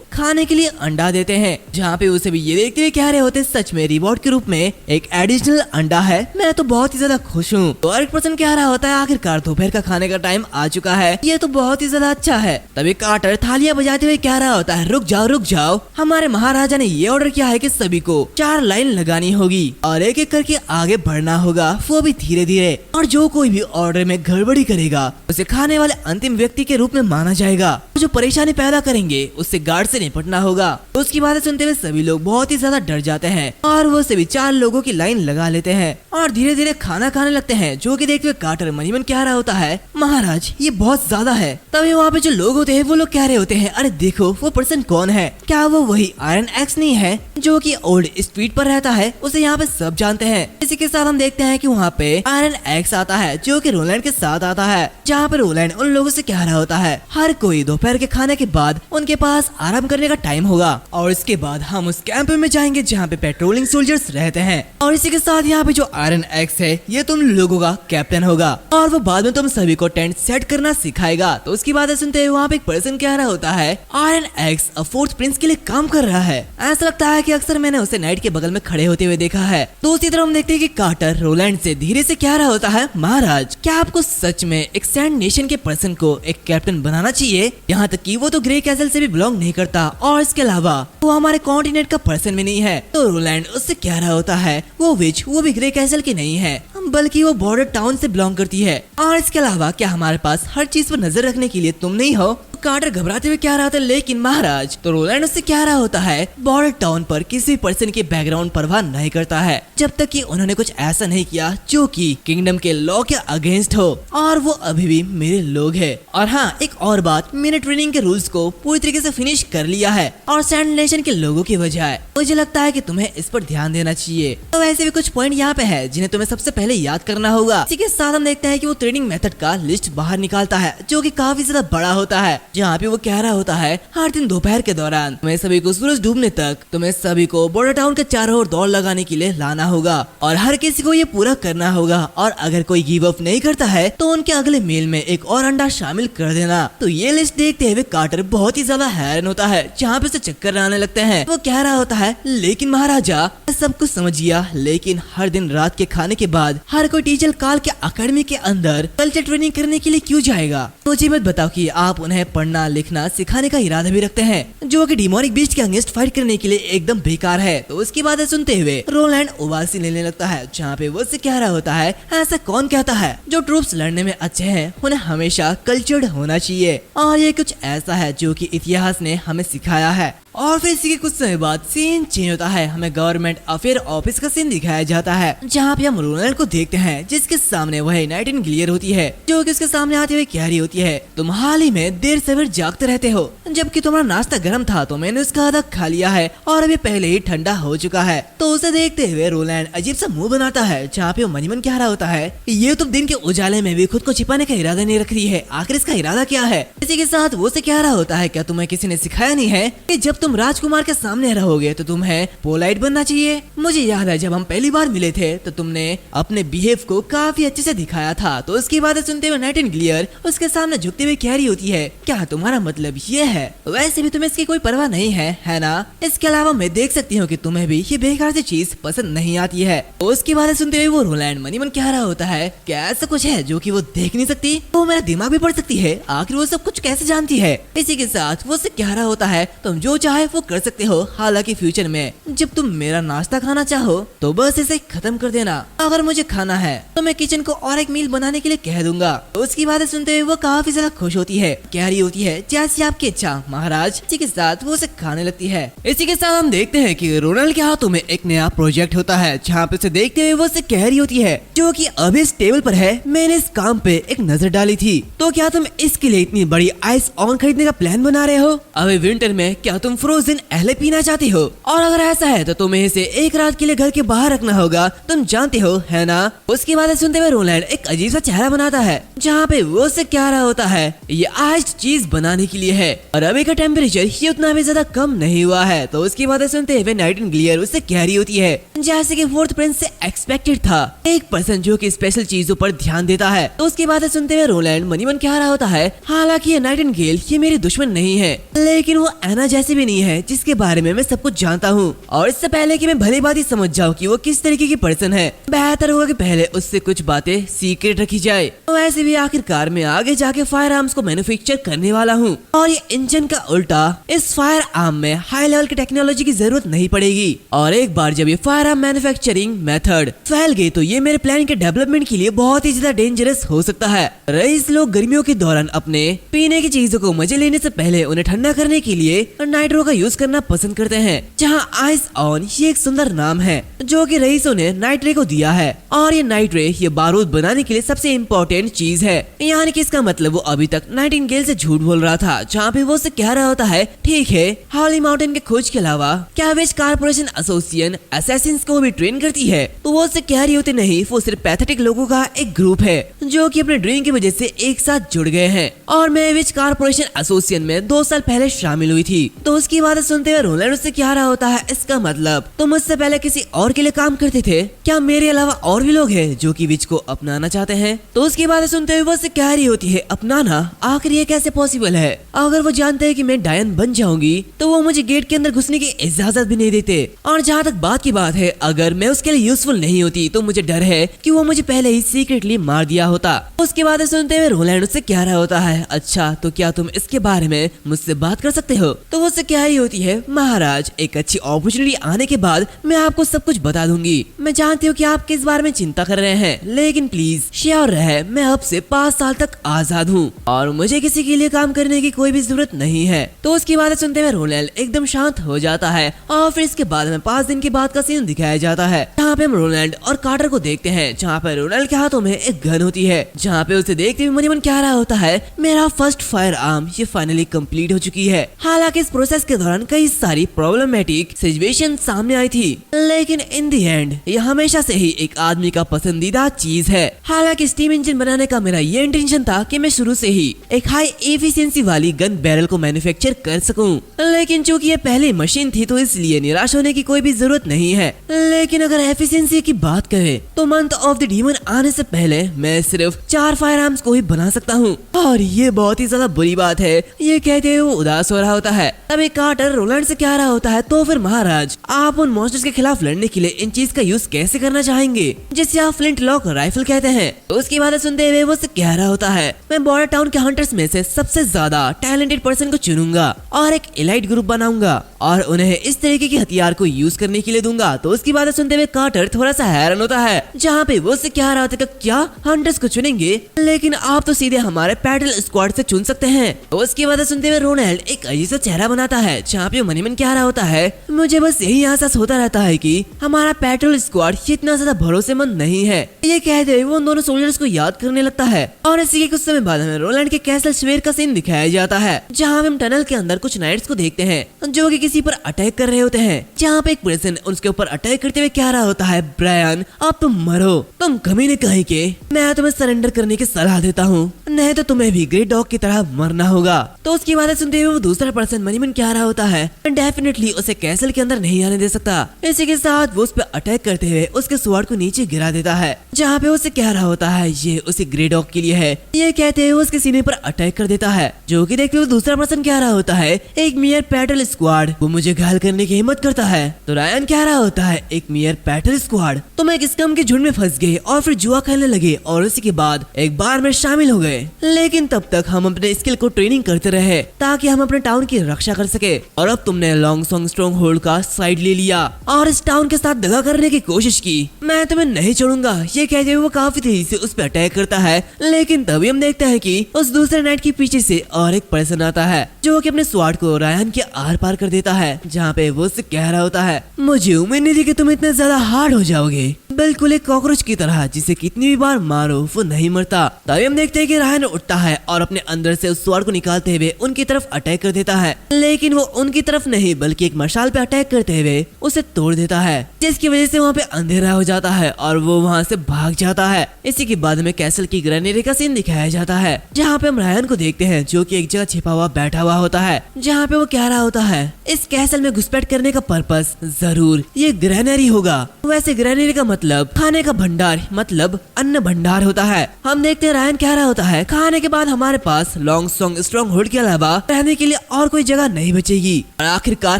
खाने के लिए अंडा देते हैं, जहाँ पे वो सभी ये देखते हुए कह रहे होते, सच में रिवॉर्ड के रूप में एक एडिशनल अंडा है, मैं तो बहुत ही ज्यादा खुश हूँ। तो एक पर्सन कह रहा होता है, आखिरकार दोपहर का खाने का टाइम आ चुका है, ये तो बहुत ही ज्यादा अच्छा है। तभी कार्टर थालियां बजाते हुए कह रहा होता है, रुक जाओ, हमारे महाराजा ने ये ऑर्डर किया है कि सभी को 4 लाइन लगानी होगी और एक एक करके आगे बढ़ना होगा, वो भी धीरे धीरे, और जो कोई भी ऑर्डर में गड़बड़ी करेगा उसे खाने वाले अंतिम व्यक्ति के रूप में माना जाएगा। जो परेशानी पैदा करेंगे उससे गार्ड से निपटना होगा। तो उसकी बातें सुनते हुए सभी लोग बहुत ही ज्यादा डर जाते हैं और वो सभी 4 लोगों की लाइन लगा लेते हैं और धीरे धीरे खाना खाने लगते हैं, जो कि देखते हुए कार्टर मनीमन कह रहा होता है, महाराज ये बहुत ज्यादा है। तभी वहाँ पे जो लोग होते हैं वो लोग कह रहे होते हैं, अरे देखो वो पर्सन कौन है, क्या वो वही आयरन एक्स नहीं है जो कि ओल्ड स्ट्रीट पर रहता है? उसे यहाँ पे सब जानते हैं। इसी के साथ हम देखते हैं कि वहाँ पे आयरन एक्स आता है जो कि रोलैंड के साथ आता है, जहाँ पे रोलैंड उन लोगों से कह रहा होता है, हर कोई दोपहर के खाने के बाद उनके पास आराम करने का टाइम होगा और इसके बाद हम उस कैंप में जाएंगे जहाँ पे पेट्रोलिंग सोल्जर्स रहते हैं। और इसी के साथ यहाँ पे जो आयरन एक्स है ये तुम लोगों का कैप्टन होगा और वो बाद में तुम सभी को टेंट सेट करना सिखाएगा। तो उसकी बातें सुनते हुए वहाँ पे एक पर्सन कह रहा होता है, आयरन एक्स फोर्थ प्रिंस के लिए काम कर रहा है, ऐसा लगता है कि अक्सर मैंने उसे नाइट के बगल में खड़े होते हुए देखा है। तो उसी तरह हम देखते हैं कि कार्टर रोलैंड से धीरे से कह रहा होता है, महाराज क्या आपको सच में एक सैंड नेशन के पर्सन को एक कैप्टन बनाना चाहिए? यहाँ तक कि वो तो ग्रे कैसल से भी बिलोंग नहीं करता और इसके अलावा वो हमारे कॉन्टिनेंट का पर्सन भी नहीं है। तो रोलैंड उससे कह रहा होता है, वो विच वो भी ग्रे कैसल की नहीं है, बल्कि वो बॉर्डर टाउन से बिलोंग करती है और इसके अलावा क्या हमारे पास हर चीज पर नजर रखने के लिए तुम नहीं हो? कार्टर घबराते हुए कह रहा था, लेकिन महाराज। तो रोलैंड उससे कह रहा होता है, बॉर्डर टाउन पर किसी पर्सन के बैकग्राउंड परवाह नहीं करता है जब तक कि उन्होंने कुछ ऐसा नहीं किया जो कि किंगडम के लॉ के अगेंस्ट हो, और वो अभी भी मेरे लोग हैं। और हाँ, एक और बात, मैंने ट्रेनिंग के रूल्स को पूरी तरीके से फिनिश कर लिया है और सैंड नेशन के लोगों की बजाय मुझे लगता है कि तुम्हें इस पर ध्यान देना चाहिए। तो ऐसे भी कुछ पॉइंट यहाँ पे है जिन्हें तुम्हें सबसे पहले याद करना होगा। इसी के साथ हम देखते हैं कि वो ट्रेनिंग मेथड का लिस्ट बाहर निकालता है जो कि काफी ज्यादा बड़ा होता है, जहाँ पे वो कह रहा होता है, हर दिन दोपहर के दौरान तुम्हें सभी को सूरज डूबने तक तुम्हें सभी को बॉर्डर टाउन के चारों ओर दौड़ लगाने के लिए लाना होगा और हर किसी को ये पूरा करना होगा। और अगर कोई गिव अप नहीं करता है तो उनके अगले मील में एक और अंडा शामिल कर देना। तो ये लिस्ट देखते हुए कार्टर बहुत ही ज्यादा हैरान होता है, जहाँ पे उसे चक्कर आने लगते हैं। वो कह रहा होता है, लेकिन महाराजा सब कुछ समझ गया, लेकिन हर दिन रात के खाने के बाद हर कोई टीचर काल के अकेडमी के अंदर कल्चर ट्रेनिंग करने के लिए क्यों जाएगा? मुझे मत बताओ कि आप उन्हें पढ़ना लिखना सिखाने का इरादा भी रखते हैं, जो कि डिमोनिक बीस्ट के अगेंस्ट फाइट करने के लिए एकदम बेकार है। तो उसकी बातें सुनते हुए रोलैंड उबासी लेने लगता है, जहाँ पे वो उससे कह रहा होता है ऐसा कौन कहता है जो ट्रूप्स लड़ने में अच्छे हैं उन्हें हमेशा कल्चर्ड होना चाहिए, और ये कुछ ऐसा है जो कि इतिहास ने हमें सिखाया है। और फिर इसी के कुछ समय बाद सीन चेंज होता है, हमें गवर्नमेंट अफेयर ऑफिस का सीन दिखाया जाता है, जहाँ पे हम रोनाल्ड को देखते हैं जिसके सामने वह नाइटिंगेल होती है, जो कि उसके सामने आते हुए कह रही होती है तुम हाल ही में देर सवेर जागते रहते हो, जबकि तुम्हारा नाश्ता गर्म था तो मैंने उसका आधा खा लिया है और अभी पहले ही ठंडा हो चुका है। तो उसे देखते हुए रोलैंड अजीब सा मुंह बनाता है, जहाँ पे वो मन कह रहा होता है ये तुम दिन के उजाले में भी खुद को छिपाने का इरादा नहीं रख रही है, आखिर इसका इरादा क्या है। इसी के साथ वो से कह रहा होता है क्या तुम्हें किसी ने सिखाया नहीं है कि जब तुम राजकुमार के सामने रहोगे तो तुम्हें पोलाइट बनना चाहिए। मुझे याद है जब हम पहली बार मिले थे तो तुमने अपने बिहेव को काफी अच्छे से दिखाया था। तो उसकी बातें सुनते हुए नाइटिंगेल उसके सामने झुकते हुए कह रही होती है क्या तुम्हारा मतलब ये है, वैसे भी तुम्हें इसकी कोई परवाह नहीं है ना। इसके अलावा मैं देख सकती हूँ कि तुम्हें भी ये बेकार सी चीज पसंद नहीं आती है। तो उसकी बातें सुनते हुए वो रोलैंड मन कह रहा होता है क्या ऐसा कुछ है जो कि वो देख नहीं सकती, वो मेरा दिमाग भी पढ़ सकती है, आखिर वो सब कुछ कैसे जानती है। इसी के साथ वो उससे कह रहा होता है तुम जो चाहे वो कर सकते हो, हालांकि फ्यूचर में जब तुम मेरा नाश्ता खाना चाहो तो बस इसे खत्म कर देना, अगर मुझे खाना है तो मैं किचन को और एक मील बनाने के लिए कह दूंगा। तो उसकी बातें सुनते हुए वो काफी ज्यादा खुश होती है, कह रही होती है जैसी आपकी इच्छा महाराज। इसी के साथ वो उसे खाने लगती है। इसी के साथ हम देखते हैं कि रोनाल्ड के हाथों में एक नया प्रोजेक्ट होता है, जहाँ पे उसे देखते हुए वो उसे कह रही होती है जो कि अभी इस टेबल पर है, मैंने इस काम पे एक नजर डाली थी, तो क्या तुम इसके लिए इतनी बड़ी आइस ऑन खरीदने का प्लान बना रहे हो। अभी विंटर में क्या तुम फ्रोजन एले पीना चाहती हो, और अगर ऐसा है तो तुम्हें इसे एक रात के लिए घर के बाहर रखना होगा, तुम जानते हो है ना। उसकी बातें सुनते हुए रोलैंड एक अजीब सा चेहरा बनाता है, जहाँ पे वो उससे कह रहा होता है ये आइस्ड चीज बनाने के लिए है और अभी का टेम्परेचर ये उतना भी ज्यादा कम नहीं हुआ है। तो उसकी बातें सुनते हुए नाइटिंगेल उससे कह रही होती है जैसे कि फोर्थ प्रिंस से एक्सपेक्टेड था, एक पर्सन जो कि स्पेशल चीजों पर ध्यान देता है। तो उसकी बातें सुनते हुए रोलैंड मन कह रहा होता है हालांकि ये नाइटिंगेल ये मेरी दुश्मन नहीं है, लेकिन वो एना जैसी भी नहीं है जिसके बारे में मैं सब कुछ जानता हूँ, और इससे पहले कि मैं भली बात समझ जाऊँ कि वो किस तरीके की पर्सन है, बेहतर होगा कि पहले उससे कुछ बातें सीक्रेट रखी जाए। तो वैसे भी आखिरकार मैं आगे जाके फायर आर्म्स को मैन्युफैक्चर करने वाला हूँ, और ये इंजन का उल्टा इस फायर आर्म में हाई लेवल की टेक्नोलॉजी की जरूरत नहीं पड़ेगी, और एक बार जब ये फायर आर्म मैन्युफैक्चरिंग मेथड फैल गई तो ये मेरे प्लान के डेवलपमेंट के लिए बहुत ही ज्यादा डेंजरस हो सकता है। रईस लोग गर्मियों के दौरान अपने पीने की चीजों को मजे लेने से पहले उन्हें ठंडा करने के लिए नाइट्रो का यूज करना पसंद करते हैं, जहाँ आइस ऑन ये एक सुंदर नाम है जो कि रईसों ने नाइट्रे को दिया है, और ये नाइट्रे ये बारूद बनाने के लिए सबसे इम्पोर्टेंट चीज है। यानी कि इसका मतलब वो अभी तक नाइटिंगेल से झूठ बोल रहा था, जहाँ पे वो उससे कह रहा होता है ठीक है हॉली माउंटेन के खोज के अलावा क्या वेज कारपोरेशन एसोसिएशन असैसिन्स को भी ट्रेन करती है। तो वो उससे कह रही होती नहीं, वो सिर्फ पैथेटिक लोगों का एक ग्रुप है जो कि अपने ड्रीम की वजह से एक साथ जुड़ गए हैं, और मैं वेज कारपोरेशन एसोसिएशन में 2 साल पहले शामिल हुई थी। तो उसकी बात सुनते हुए रोलैंड उससे कह रहा होता है इसका मतलब तुम मुझसे पहले किसी और के लिए काम करते थे, क्या मेरे अलावा और भी लोग हैं जो कि विच को अपनाना चाहते हैं। तो उसकी बातें सुनते हुए वो उससे कह रही होती है अपनाना, आखिर ये कैसे पॉसिबल है, अगर वो जानते हैं कि मैं डायन बन जाऊंगी तो वो मुझे गेट के अंदर घुसने की इजाजत भी नहीं देते, और जहाँ तक बात की बात है अगर मैं उसके लिए यूजफुल नहीं होती तो मुझे डर है कि वो मुझे पहले ही सीक्रेटली मार दिया होता। उसकी बातें सुनते हुए रोलैंड उससे कह रहा होता है अच्छा तो क्या तुम इसके बारे में मुझसे बात कर सकते हो। तो वो उससे कह रही होती है महाराज एक अच्छी अपॉर्चुनिटी आने के बाद मैं आपको सब कुछ बता दूंगी, मैं जानती हूँ कि आप किस बारे में चिंता कर रहे हैं, लेकिन प्लीज श्योर रहे मैं अब से 5 साल तक आजाद हूँ और मुझे किसी के लिए काम करने की कोई भी जरूरत नहीं है। तो उसकी बातें सुनते हुए रोलैंड एकदम शांत हो जाता है, और फिर इसके बाद हमें 5 दिन के बाद का सीन दिखाया जाता है, जहाँ पे हम रोलैंड और कार्टर को देखते हैं, जहाँ पे रोलैंड के हाथों में एक गन होती है, जहाँ पे उसे देखते हुए मन कह रहा होता है मेरा फर्स्ट फायर आर्म ये फाइनली कंप्लीट हो चुकी है। हालांकि इस प्रोसेस के दौरान कई सारी प्रॉब्लमेटिक सिचुएशन सामने आई थी, लेकिन इन दी एंड ये हमेशा से ही एक आदमी का पसंदीदा चीज है। हालांकि स्टीम इंजन बनाने का मेरा ये इंटेंशन था कि मैं शुरू से ही एक हाई एफिशिएंसी वाली गन बैरल को मैन्युफैक्चर कर सकूं, लेकिन चूंकि ये पहली मशीन थी तो इसलिए निराश होने की कोई भी जरूरत नहीं है। लेकिन अगर एफिशिएंसी की बात करें तो मंथ ऑफ द डीमन आने से पहले मैं सिर्फ 4 फायर आर्म्स को ही बना सकता हूँ, और ये बहुत ही ज्यादा बुरी बात है। ये कहते हुए वो उदास हो रहा होता है, तभी कार्टर रोलैंड से कह रहा होता है, तो फिर महाराज आप उन मॉन्स्टर्स के खिलाफ लड़ने के लिए इन चीज का यूज कैसे करना चाहेंगे, जिसे आप फ्लिंट लॉक राइफल कहते हैं। तो उसकी बात सुनते हुए वो कह रहा होता है, मैं बॉर्डर टाउन के हंटर्स में से सबसे ज्यादा टैलेंटेड पर्सन को चुनूंगा और एक एलाइट ग्रुप बनाऊंगा और उन्हें इस तरीके के हथियार को यूज करने के लिए दूंगा। तो उसकी बात सुनते हुए कार्टर थोड़ा सा हैरान होता है, जहाँ पे वो कह रहा होता है, क्या हंटर्स को चुनेंगे, लेकिन आप तो सीधे हमारे पैट्रोल स्क्वाड से चुन सकते हैं। तो उसकी बात सुनते हुए रोनाल्ड एक अजीब सा चेहरा बनाता है, जहाँ पे मनी मन कह रहा होता है, मुझे बस यही एहसास होता रहता है कि हमारा पैट्रोल स्क्वाड इतना ज्यादा भरोसेमंद नहीं है। ये कहते हुए वो उन दोनों सोल्जर्स को याद करने लगता है और इसी के कुछ समय बाद हमें रोलैंड के कैसल स्वेर का सीन दिखाया जाता है, जहाँ हम टनल के अंदर कुछ नाइट्स को देखते हैं जो कि किसी पर अटैक कर रहे होते हैं, जहाँ पे एक पर्सन उसके ऊपर अटैक करते हुए कह रहा होता है, ब्रायन अब तुम मरो, तुम कभी ने कहे कि मैं तुम्हें सरेंडर करने की सलाह देता हूँ, नहीं तो तुम्हें भी ग्रेट डॉग की तरह मरना होगा। तो उसकी बातें सुनते हुए वो दूसरा पर्सन मनीमन कह रहा होता है, डेफिनेटली उसे कैसल के अंदर नहीं आने दे सकता। इसी के साथ वो उस पर अटैक करते हुए उसके स्वॉर्ड को नीचे गिरा देता है, जहाँ पे उसे कह रहा होता है ये उसी ग्रे डॉग के लिए है। ये कहते हुए उसके सीने पर अटैक कर देता है, जो कि देखते हुए दूसरा पर्सन कह रहा होता है, एक मियर पैट्रोल स्क्वाड वो मुझे घायल करने की हिम्मत करता है। तो रायन कह रहा होता है, एक मियर पैट्रोल स्क्वाड तुम एक स्कम के झुंड में फंस गए और फिर जुआ खेलने लगे और उसी के बाद एक बार में शामिल हो गए, लेकिन तब तक हम अपने स्किल को ट्रेनिंग करते रहे ताकि हम अपने टाउन की रक्षा कर सके, और अब तुमने लॉन्ग सॉन्ग स्ट्रॉन्ग होल्ड का साइड ले लिया और इस टाउन के साथ दगा करने की कोशिश की, मैं तुम्हें नहीं छोड़ूंगा। ये कहते हुए वो काफी तेजी से उस पर अटैक करता है, लेकिन तभी हम देखते हैं कि उस दूसरे नाइट के पीछे से और एक पर्सन आता है जो कि अपने स्वाड को रायन के आर पार कर देता है, जहाँ पे वो उससे कह रहा होता है, मुझे उम्मीद नहीं थी कि तुम इतने ज्यादा हार्ड हो जाओगे, बिल्कुल एक कॉकरोच की तरह जिसे कितनी भी बार मारो वो नहीं मरता। तभी हम देखते हैं कि रायन उठता है और अपने अंदर से उस स्वाड को निकालते हुए उनकी तरफ अटैक कर देता है, लेकिन वो उनकी तरफ नहीं बल्कि एक मशाल पे अटैक करते हुए उसे तोड़ देता है, जिसकी वजह से वहाँ पे अंधेरा हो जाता है और वो वहाँ से भाग जाता है। इसी के बाद में कैसल की ग्रेनेरी का सीन दिखाया जाता है, जहाँ पे हम रायन को देखते हैं जो कि एक जगह छिपा हुआ बैठा हुआ होता है, जहाँ पे वो कह रहा होता है, इस कैसल में घुसपैठ करने का पर्पस जरूर ये ग्रेनरी होगा। वैसे ग्रेनरी का मतलब खाने का भंडार मतलब अन्न भंडार होता है। हम देखते हैं रायन कह रहा होता है, खाने के बाद हमारे पास लॉन्ग सॉन्ग स्ट्रॉन्ग होल्ड के अलावा रहने के लिए और कोई जगह नहीं बचेगी, और आखिरकार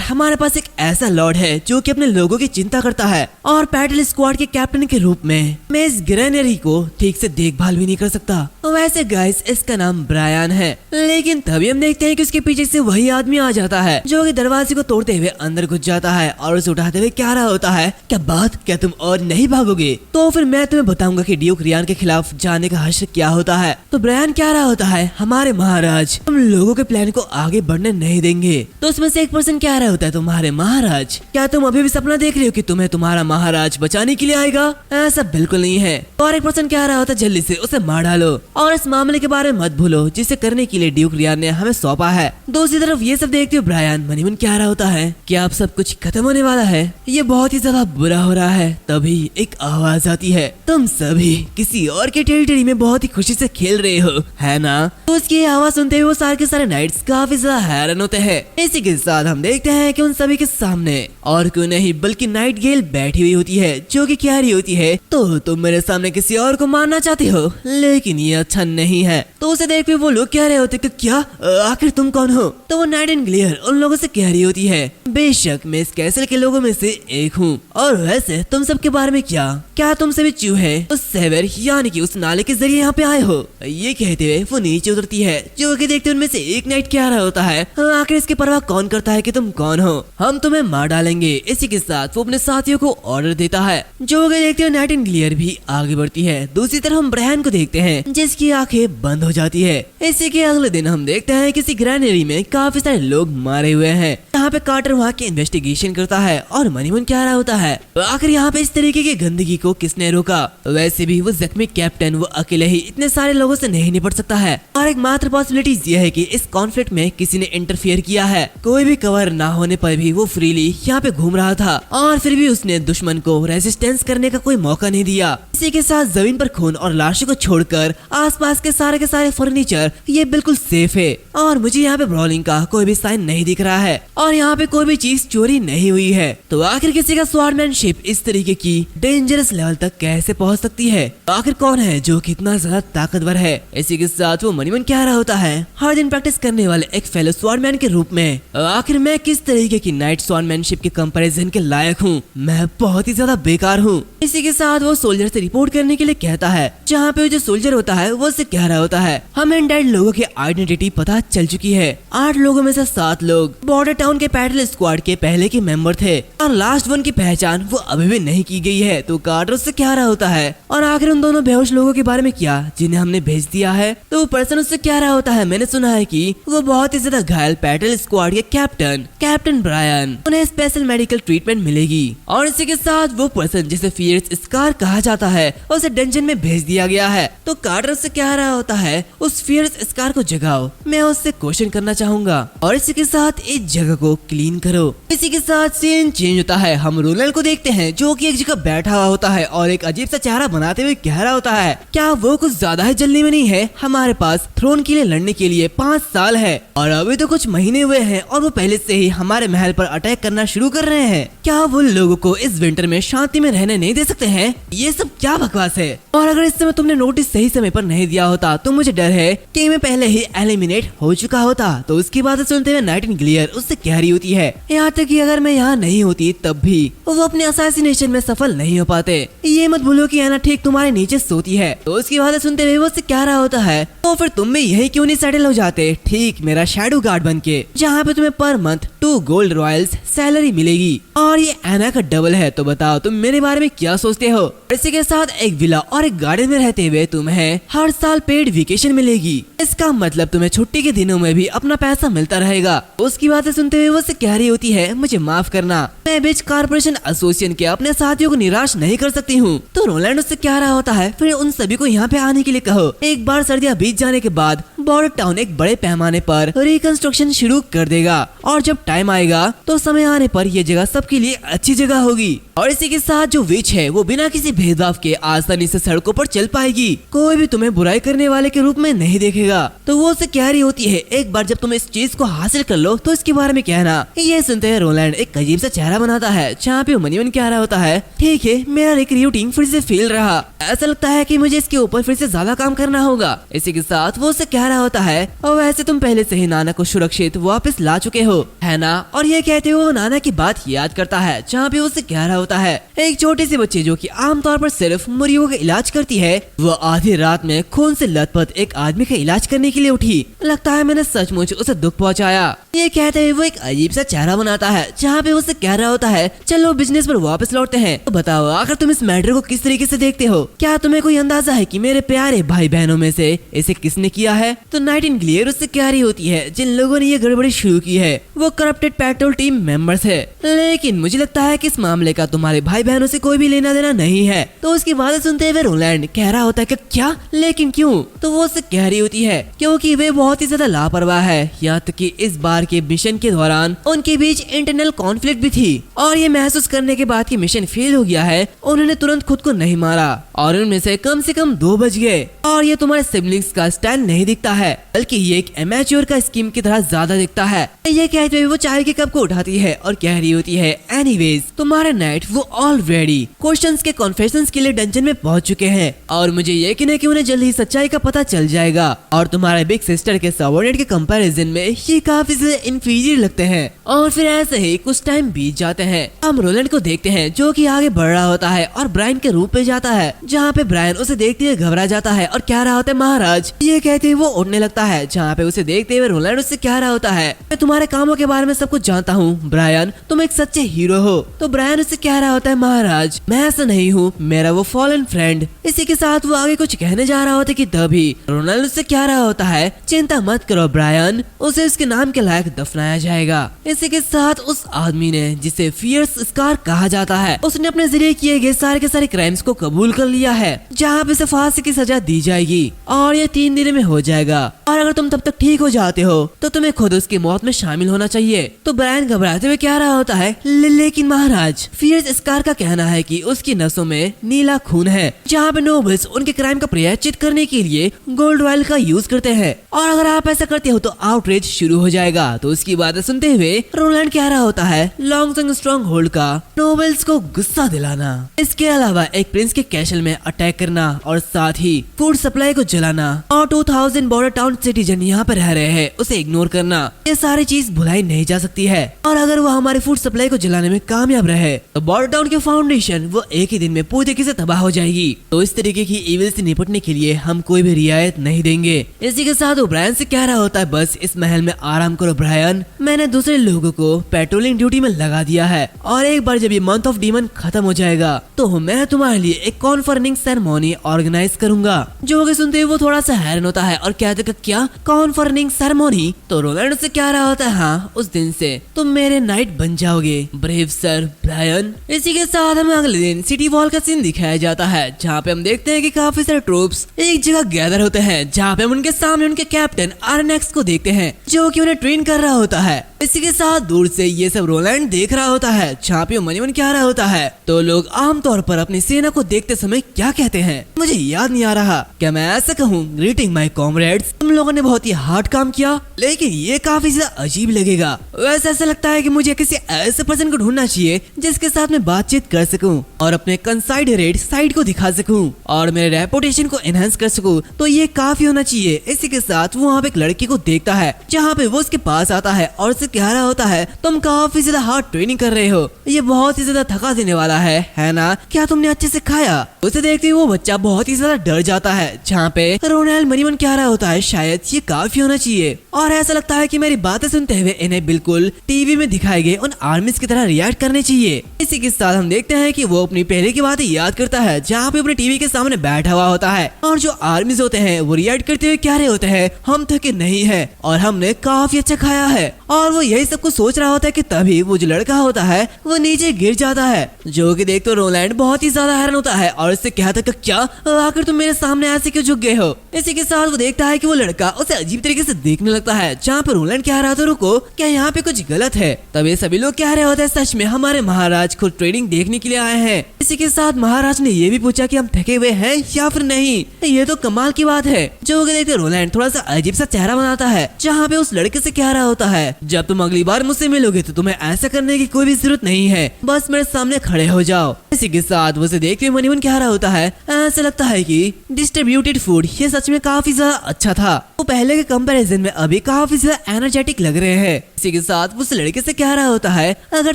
हमारे पास एक ऐसा लॉर्ड है जो कि अपने लोगों की चिंता करता है, और पैट्रोल स्क्वाड के कैप्टन के रूप में मैं इस ग्रेनरी को ठीक से देखभाल भी नहीं कर सकता। वैसे गाइस इसका नाम ब्रायन है, लेकिन तभी हम देखते हैं कि उसके पीछे से वही आदमी आ जाता है जो कि दरवाजे को तोड़ते हुए अंदर घुस जाता है और उसे उठाते हुए कह रहा होता है, क्या बात, क्या तुम और नहीं भागोगे? तो फिर मैं तुम्हें बताऊंगा कि ड्यूक रियान के खिलाफ जाने का हश्र क्या होता है। तो ब्रायन कह रहा होता है, हमारे महाराज हम लोगों के प्लान को आगे बढ़ने नहीं देंगे। तो उसमें से एक पर्सन कह रहा होता है, तुम्हारे महाराज, क्या तुम अभी भी सपना देख रहे हो कि तुम्हें तुम्हारा महाराज बचाने के लिए आएगा? ऐसा बिल्कुल नहीं है। और एक पर्सन कह रहा होता है, जल्दी से उसे मार डालो और इस मामले के बारे में मत भूलो जिसे करने के लिए ड्यूक रियान ने हमें सौंपा है। दूसरी तरफ ये सब देखते हुए ब्रायन मनी मन कह रहा होता है, क्या अब सब कुछ खत्म होने वाला है? ये बहुत ही ज्यादा बुरा हो रहा है। तभी एक आवाज आती है, तुम सभी किसी और के टेरिटरी में बहुत ही खुशी से खेल रहे हो, है ना? तो उसकी आवाज सुनते हुए वो सारे के सारे नाइट्स काफी ज्यादा हैरान होते हैं। इसी के साथ हम देखते हैं कि उन सभी के सामने और क्यों नहीं बल्कि नाइट गेल बैठी हुई होती है, जो कि कह रही होती है, तो तुम मेरे सामने किसी और को मारना चाहती हो, लेकिन ये अच्छा नहीं है। तो उसे देख के वो लोग कह रहे होते कि क्या आखिर तुम कौन हो? तो वो नाइटिंगेल उन लोगों से कह रही होती है, बेशक मैं इस कैसल के लोगों में से एक हूँ, और वैसे तुम सबके बारे में क्या तुम सभी चूहे उस सेवर यानी कि उस नाले के जरिए यहाँ पे आए हो? ये कहते हुए वो नीचे उतरती है, जो कि देखते उनमें से एक नाइट कह रहा होता है, आखिर इसकी परवाह कौन करता है कि तुम कौन हो, हम तुम्हें मार डालेंगे। इसी के साथ वो अपने साथियों को ऑर्डर देता है, जो कि देखते हुए नाइटिंगेल भी आगे बढ़ती है। दूसरी तरफ हम ब्रायन को देखते हैं जिसकी आंखें बंद हो जाती है। इसी के अगले दिन हम देखते हैं किसी ग्रेनरी में काफी सारे लोग मारे हुए हैं। यहाँ पे कार्टर वहाँ की इन्वेस्टिगेशन करता है और मनीमन कह रहा होता है, आखिर यहाँ पे इस तरीके की गंदगी को किसने रोका? वैसे भी वो जख्मी कैप्टन वो अकेले ही इतने सारे लोगों से नहीं निपट सकता है, और एक मात्र पॉसिबिलिटी ये है कि इस कॉन्फ्लिक्ट में किसी ने इंटरफियर किया है। कोई भी कवर ना होने पर भी वो फ्रीली यहाँ पे घूम रहा था, और फिर भी उसने दुश्मन को रेजिस्टेंस करने का कोई मौका नहीं दिया। इसी के साथ जमीन पर खून और लाशों को छोड़कर आसपास के सारे फर्नीचर ये बिल्कुल सेफ है, और मुझे यहाँ पे ब्रॉलिंग का कोई भी साइन नहीं दिख रहा है, और यहाँ पे कोई भी चीज चोरी नहीं हुई है। तो आखिर किसी का स्वॉर्डमैनशिप इस तरीके की डेंजरस लेवल तक कैसे पहुंच सकती है। आखिर कौन है जो कितना ज्यादा ताकतवर है। इसी के साथ वो मनीमन कह रहा होता है हर दिन प्रैक्टिस करने वाले एक फेलो स्वॉर्डमैन के रूप में आखिर मैं किस तरीके की नाइट स्वॉर्डमैनशिप के कंपैरिजन के लायक हूँ। मैं बहुत ही ज्यादा बेकार हूँ। इसी के साथ वो सोल्जर से रिपोर्ट करने के लिए कहता है, जहाँ पे जो सोल्जर होता है वो उससे कह रहा होता है हमें डेड लोगों की आइडेंटिटी पता चल चुकी है। 8 लोगों में से 7 लोग बॉर्डर टाउन के पैट्रोल स्क्वाड के पहले के मेंबर थे और लास्ट वन की पहचान वो अभी भी नहीं की गई है। तो कार्टर उससे कह रहा होता है और आखिर उन दोनों बेहोश लोगों के बारे में क्या जिन्हें हमने भेज दिया है। तो वो पर्सन उससे कह रहा होता है मैंने सुना है कि वो बहुत ही ज्यादा घायल पैट्रोल स्क्वाड के कैप्टन ब्रायन, उन्हें स्पेशल मेडिकल ट्रीटमेंट मिलेगी। और इसी के साथ वो पर्सन जिसे फियर्स स्कार कहा जाता है उसे डंजन में भेज दिया गया है। तो कार्टर उससे कह रहा होता है उस फियर्स स्कार को जगाओ, मैं उससे क्वेश्चन करना चाहूंगा और इसी के साथ इस जगह को क्लीन करो। इसी के साथ सीन चेंज होता है। हम रोनाल्ड को देखते हैं जो कि एक जगह बैठा हुआ होता है और एक अजीब सा चेहरा बनाते हुए कह रहा होता है क्या वो कुछ ज्यादा ही जल्दी में नहीं है। हमारे पास थ्रोन के लिए लड़ने के लिए 5 साल है और अभी तो कुछ महीने हुए हैं और वो पहले से ही हमारे महल पर अटैक करना शुरू कर रहे हैं। क्या वो लोगों को इस विंटर में शांति में रहने नहीं दे सकते हैं। ये सब क्या बकवास है। और अगर इस समय तुमने नोटिस सही समय पर नहीं दिया होता तो मुझे डर है कि मैं पहले ही एलिमिनेट हो चुका होता। तो उसकी बात सुनते हुए नाइटिंगेल उससे कह रही होती है यहाँ तक कि अगर मैं यहाँ नहीं होती तब भी वो अपने असैसिनेशन में सफल नहीं हो पाते। ये मत भूलो कि एना ठीक तुम्हारे नीचे सोती है। तो उसकी बात सुनते हुए वो उससे कह रहा होता है तो फिर तुम भी यही क्यों नहीं सेटल हो जाते ठीक मेरा शैडो गार्ड बन के, जहाँ पे तुम्हें per month 2 gold Royals salary मिलेगी और ये एना का डबल है। तो बताओ तुम मेरे बारे में क्या सोचते हो। इसी के साथ एक विला और एक गार्डन में रहते हुए तुम्हें हर साल पेड वेकेशन मिलेगी। इसका मतलब तुम्हें छुट्टी के दिनों में भी अपना पैसा मिलता रहेगा। उसकी बातें सुनते हुए वो उससे कह रही होती है मुझे माफ करना, मैं बीच कॉर्पोरेशन एसोसिएशन के अपने साथियों को निराश नहीं कर सकती हूँ। तो रोलैंड उससे कह रहा होता है फिर उन सभी को यहाँ पे आने के लिए कहो। एक बार सर्दियाँ बीत जाने के बाद बॉर्डर टाउन एक बड़े पैमाने पर रिकंस्ट्रक्शन शुरू कर देगा और जब टाइम आएगा तो समय आने पर ये जगह सबके लिए अच्छी जगह होगी। और इसी के साथ जो विच है वो बिना किसी भेदभाव के आसानी से सड़कों पर चल पाएगी, कोई भी तुम्हें बुराई करने वाले के रूप में नहीं देखेगा। तो वो उससे कह रही होती है एक बार जब तुम इस चीज को हासिल कर लो तो इसके बारे में कहना। ये सुनते हुए रोलैंड एक अजीब सा चेहरा बनाता है जहाँ पे मनीमन कह रहा होता है ठीक है मेरा रिक्रूटिंग फिर से फेल रहा, ऐसा लगता है कि मुझे इसके ऊपर फिर से ज्यादा काम करना होगा। इसी के साथ वो उससे कह रहा होता है और वैसे तुम पहले से ही नाना को सुरक्षित वापस ला चुके हो है ना। और ये कहते हुए वो नाना की बात याद करता है जहाँ पे उससे कह रहा होता है एक छोटे से बच्चे जो कि आमतौर पर सिर्फ मुर्गियों का इलाज करती है वो आधी रात में खून से लथपथ एक आदमी का इलाज करने के लिए उठी, लगता है मैंने सचमुच उसे दुख पहुंचाया। ये कहते हुए वो एक अजीब सा चेहरा बनाता है जहाँ पे उससे कह रहा होता है चलो बिजनेस पर वापस लौटते हैं। तो बताओ आखिर तुम इस मैटर को किस तरीके से देखते हो। क्या तुम्हें कोई अंदाजा है कि मेरे प्यारे भाई बहनों में से इसे किसने किया है। तो नाइटिंगेल उससे कह रही होती है जिन लोगों ने ये गड़बड़ी शुरू की है वो करप्टेड पेट्रोल टीम मेंबर्स है, लेकिन मुझे लगता है कि इस मामले का तुम्हारे भाई बहनों से कोई भी लेना देना नहीं है। तो उसकी बातें सुनते हुए रोलैंड कह रहा होता है कि क्या लेकिन क्यों। तो वो उससे कह रही होती है क्योंकि वे बहुत ही ज्यादा लापरवाह है, यहाँ तक कि इस बार के मिशन के दौरान उनके बीच इंटरनल कॉन्फ्लिक्ट भी थी और ये महसूस करने के बाद कि मिशन फेल हो गया है उन्होंने तुरंत खुद को नहीं मारा और उनमें से कम 2 बच गए। और ये तुम्हारे सिबलिंग्स का स्टैंड नहीं दिखता है बल्कि ये एक एमेच्योर का स्कीम की तरह ज्यादा दिखता है। ये कहते हुए वो चाय के कप को उठाती है और कह रही होती है एनीवेज तुम्हारे नाइट वो ऑलरेडी क्वेश्चंस के कॉन्फेशंस के लिए डंजन में पहुंच चुके हैं और मुझे यकीन है कि उन्हें जल्द ही सच्चाई का पता चल जाएगा और तुम्हारे बिग सिस्टर के सबऑर्डिनेट के कंपैरिजन में ये काफी ज्यादा इंफीरियर लगते हैं। और फिर ऐसे ही कुछ टाइम बीत जाते हैं। हम रोलैंड को देखते हैं जो कि आगे बढ़ रहा होता है और ब्रायन के रूप में जाता है जहाँ पे ब्रायन उसे देखते हुए घबरा जाता है और कह रहा होता है महाराज। ये कहते हुए वो उड़ने लगता है जहाँ पे उसे देखते हुए रोलैंड उससे कह रहा होता है मैं तुम्हारे कामों के बारे में सब कुछ जानता हूँ ब्रायन, तुम एक सच्चे हीरो हो। तो ब्रायन उससे कह रहा होता है महाराज मैं ऐसा नहीं हूँ, मेरा वो फॉलन फ्रेंड। इसी के साथ वो आगे कुछ कहने जा रहा होता कि तभी रोनाल्ड उससे कह रहा होता है चिंता मत करो ब्रायन, उसे उसके नाम के लायक दफनाया जाएगा। इसी के साथ उस आदमी ने जिसे फियर्स स्कार कहा जाता है उसने अपने जरिए किए गए सारे के सारे क्राइम्स को कबूल कर लिया है जहाँ पे इसे फांसी की सजा दी जाएगी और ये 3 दिन में हो जाएगा और अगर तुम तब तक ठीक हो जाते हो तो तुम्हें खुद उसकी मौत में शामिल होना चाहिए। तो ब्रायन घबराते हुए कह रहा होता है लेकिन महाराज, फियर्स स्कार का कहना है कि उसकी नसों में नीला खून है जहाँ पे नोबल्स उनके क्राइम का प्रायश्चित करने के लिए गोल्ड ऑयल का यूज करते हैं और अगर आप ऐसा करते हो तो आउटरीच शुरू हो जाएगा। तो उसकी बातें सुनते हुए रोलैंड कह रहा होता है लॉन्गसंग स्ट्रॉन्ग होल्ड का नोबल्स को गुस्सा दिलाना, इसके अलावा एक प्रिंस के कैसल में अटैक करना और साथ ही फूड सप्लाई को जलाना और 2000 बॉर्डर टाउन सिटीजन यहाँ पर रह रहे हैं उसे इग्नोर करना, ये सारी चीज भुलाई नहीं जा सकती है। और अगर वो हमारे फूड सप्लाई को जलाने में कामयाब रहे तो बॉर्डर टाउन की फाउंडेशन वो एक ही दिन में पूरी तरीके से तबाह हो जाएगी। तो इस तरीके की इविल से निपटने के लिए हम कोई भी रियायत नहीं देंगे। इसी के साथ वो ब्रायन से कह रहा होता है बस इस महल में आराम करो ब्रायन, मैंने दूसरे लोगों को पेट्रोलिंग ड्यूटी में लगा दिया है और एक बार जब ये मंथ ऑफ डीमन खत्म हो जाएगा तो मैं तुम्हारे लिए एक कॉन्फरनिंग सेरेमनी ऑर्गेनाइज करूंगा। जो कि सुनते हुए वो थोड़ा सा हैरान होता है और कहते हैं क्या कॉन्फरनिंग सेरेमनी? तो रोलैंड से कह रहा होता है हाँ, उस दिन से तुम मेरे नाइट बन जाओगे ब्रेव सर ब्रायन। इसी के साथ हमें अगले दिन सिटी वॉल का सीन दिखाया जाता है जहाँ पे हम देखते हैं कि काफी सारे ट्रूप्स एक जगह गैदर होते हैं जहाँ पे हम उनके सामने उनके कैप्टन आरएनएक्स को देखते हैं जो कि उन्हें ट्रेन कर रहा होता है। इसी के साथ दूर से ये सब रोलैंड देख रहा होता है जहाँ पे मनीमन कह रहा होता है तो लोग आमतौर पर अपनी सेना को देखते समय क्या कहते हैं, मुझे याद नहीं आ रहा, क्या मैं ऐसा कहूँ ग्रीटिंग माय कॉमरेड्स, तुम लोगों ने बहुत ही हार्ड काम किया लेकिन ये काफी ज्यादा अजीब लगेगा। वैसे ऐसा लगता है कि मुझे किसी ऐसे पर्सन को ढूंढना चाहिए जिसके साथ मैं बातचीत कर सकूं और अपने कंसाइडरेट साइड को दिखा सकूं और मेरे रेपुटेशन को एनहांस कर सकूं, तो ये काफी होना चाहिए। इसी के साथ वो वहाँ पे एक लड़की को देखता है जहाँ पे वो उसके पास आता है और उसे कह रहा होता है तुम काफी ज्यादा हार्ड ट्रेनिंग कर रहे हो, ये बहुत ही ज्यादा थका देने वाला है ना? क्या तुमने अच्छे से खाया? उसे देखते ही वो बच्चा बहुत ही ज्यादा डर जाता है जहाँ पे रोनाल्ड मनीमन कह रहा होता है शायद ये काफी होना चाहिए और ऐसा लगता है कि मेरी बातें सुनते हुए इन्हें बिल्कुल टीवी में दिखाए गए उन आर्मीज की तरह रिएक्ट करने चाहिए। इसी के साथ हम देखते हैं कि वो अपनी पहले की बातें याद करता है जहाँ पे अपने टीवी के सामने बैठा हुआ होता है और जो आर्मीज होते हैं वो रिएक्ट करते हुए कह रहे होते हैं हम थके नहीं है और हमने काफी अच्छा खाया है और वो यही सब कुछ सोच रहा होता है कि तभी वो जो लड़का होता है वो नीचे गिर जाता है जो कि देख तो रोलैंड बहुत ही ज्यादा हैरान होता है और इससे कहता है क्या आखिर तुम मेरे सामने ऐसे क्यों झुक गए हो। इसी के साथ वो देखता है कि वो लड़का उसे अजीब तरीके से देखने लगता है जहाँ पर रोलैंड कह रहा था रुको क्या यहाँ पे कुछ गलत है। तभी सभी लोग कह रहे होते हैं सच में हमारे महाराज खुद ट्रेनिंग देखने के लिए आए हैं। इसी के साथ महाराज ने ये भी पूछा कि हम थके हुए हैं या फिर नहीं, ये तो कमाल की बात है। जो कि देखते रोलैंड थोड़ा सा अजीब सा चेहरा बनाता है जहाँ पे उस लड़के से कह रहा होता है जब तुम अगली बार मुझसे मिलोगे तो तुम्हें ऐसा करने की कोई भी जरूरत नहीं है, बस मेरे सामने खड़े हो जाओ। इसी के साथ वो उसे देखते हुए मनीमन कह रहा होता है ऐसा लगता है कि डिस्ट्रीब्यूटेड फूड ये सच में काफी ज्यादा अच्छा था, वो पहले के कंपैरिजन में अभी काफी ज्यादा एनर्जेटिक लग रहे हैं। इसी के साथ उस लड़के से कह रहा होता है अगर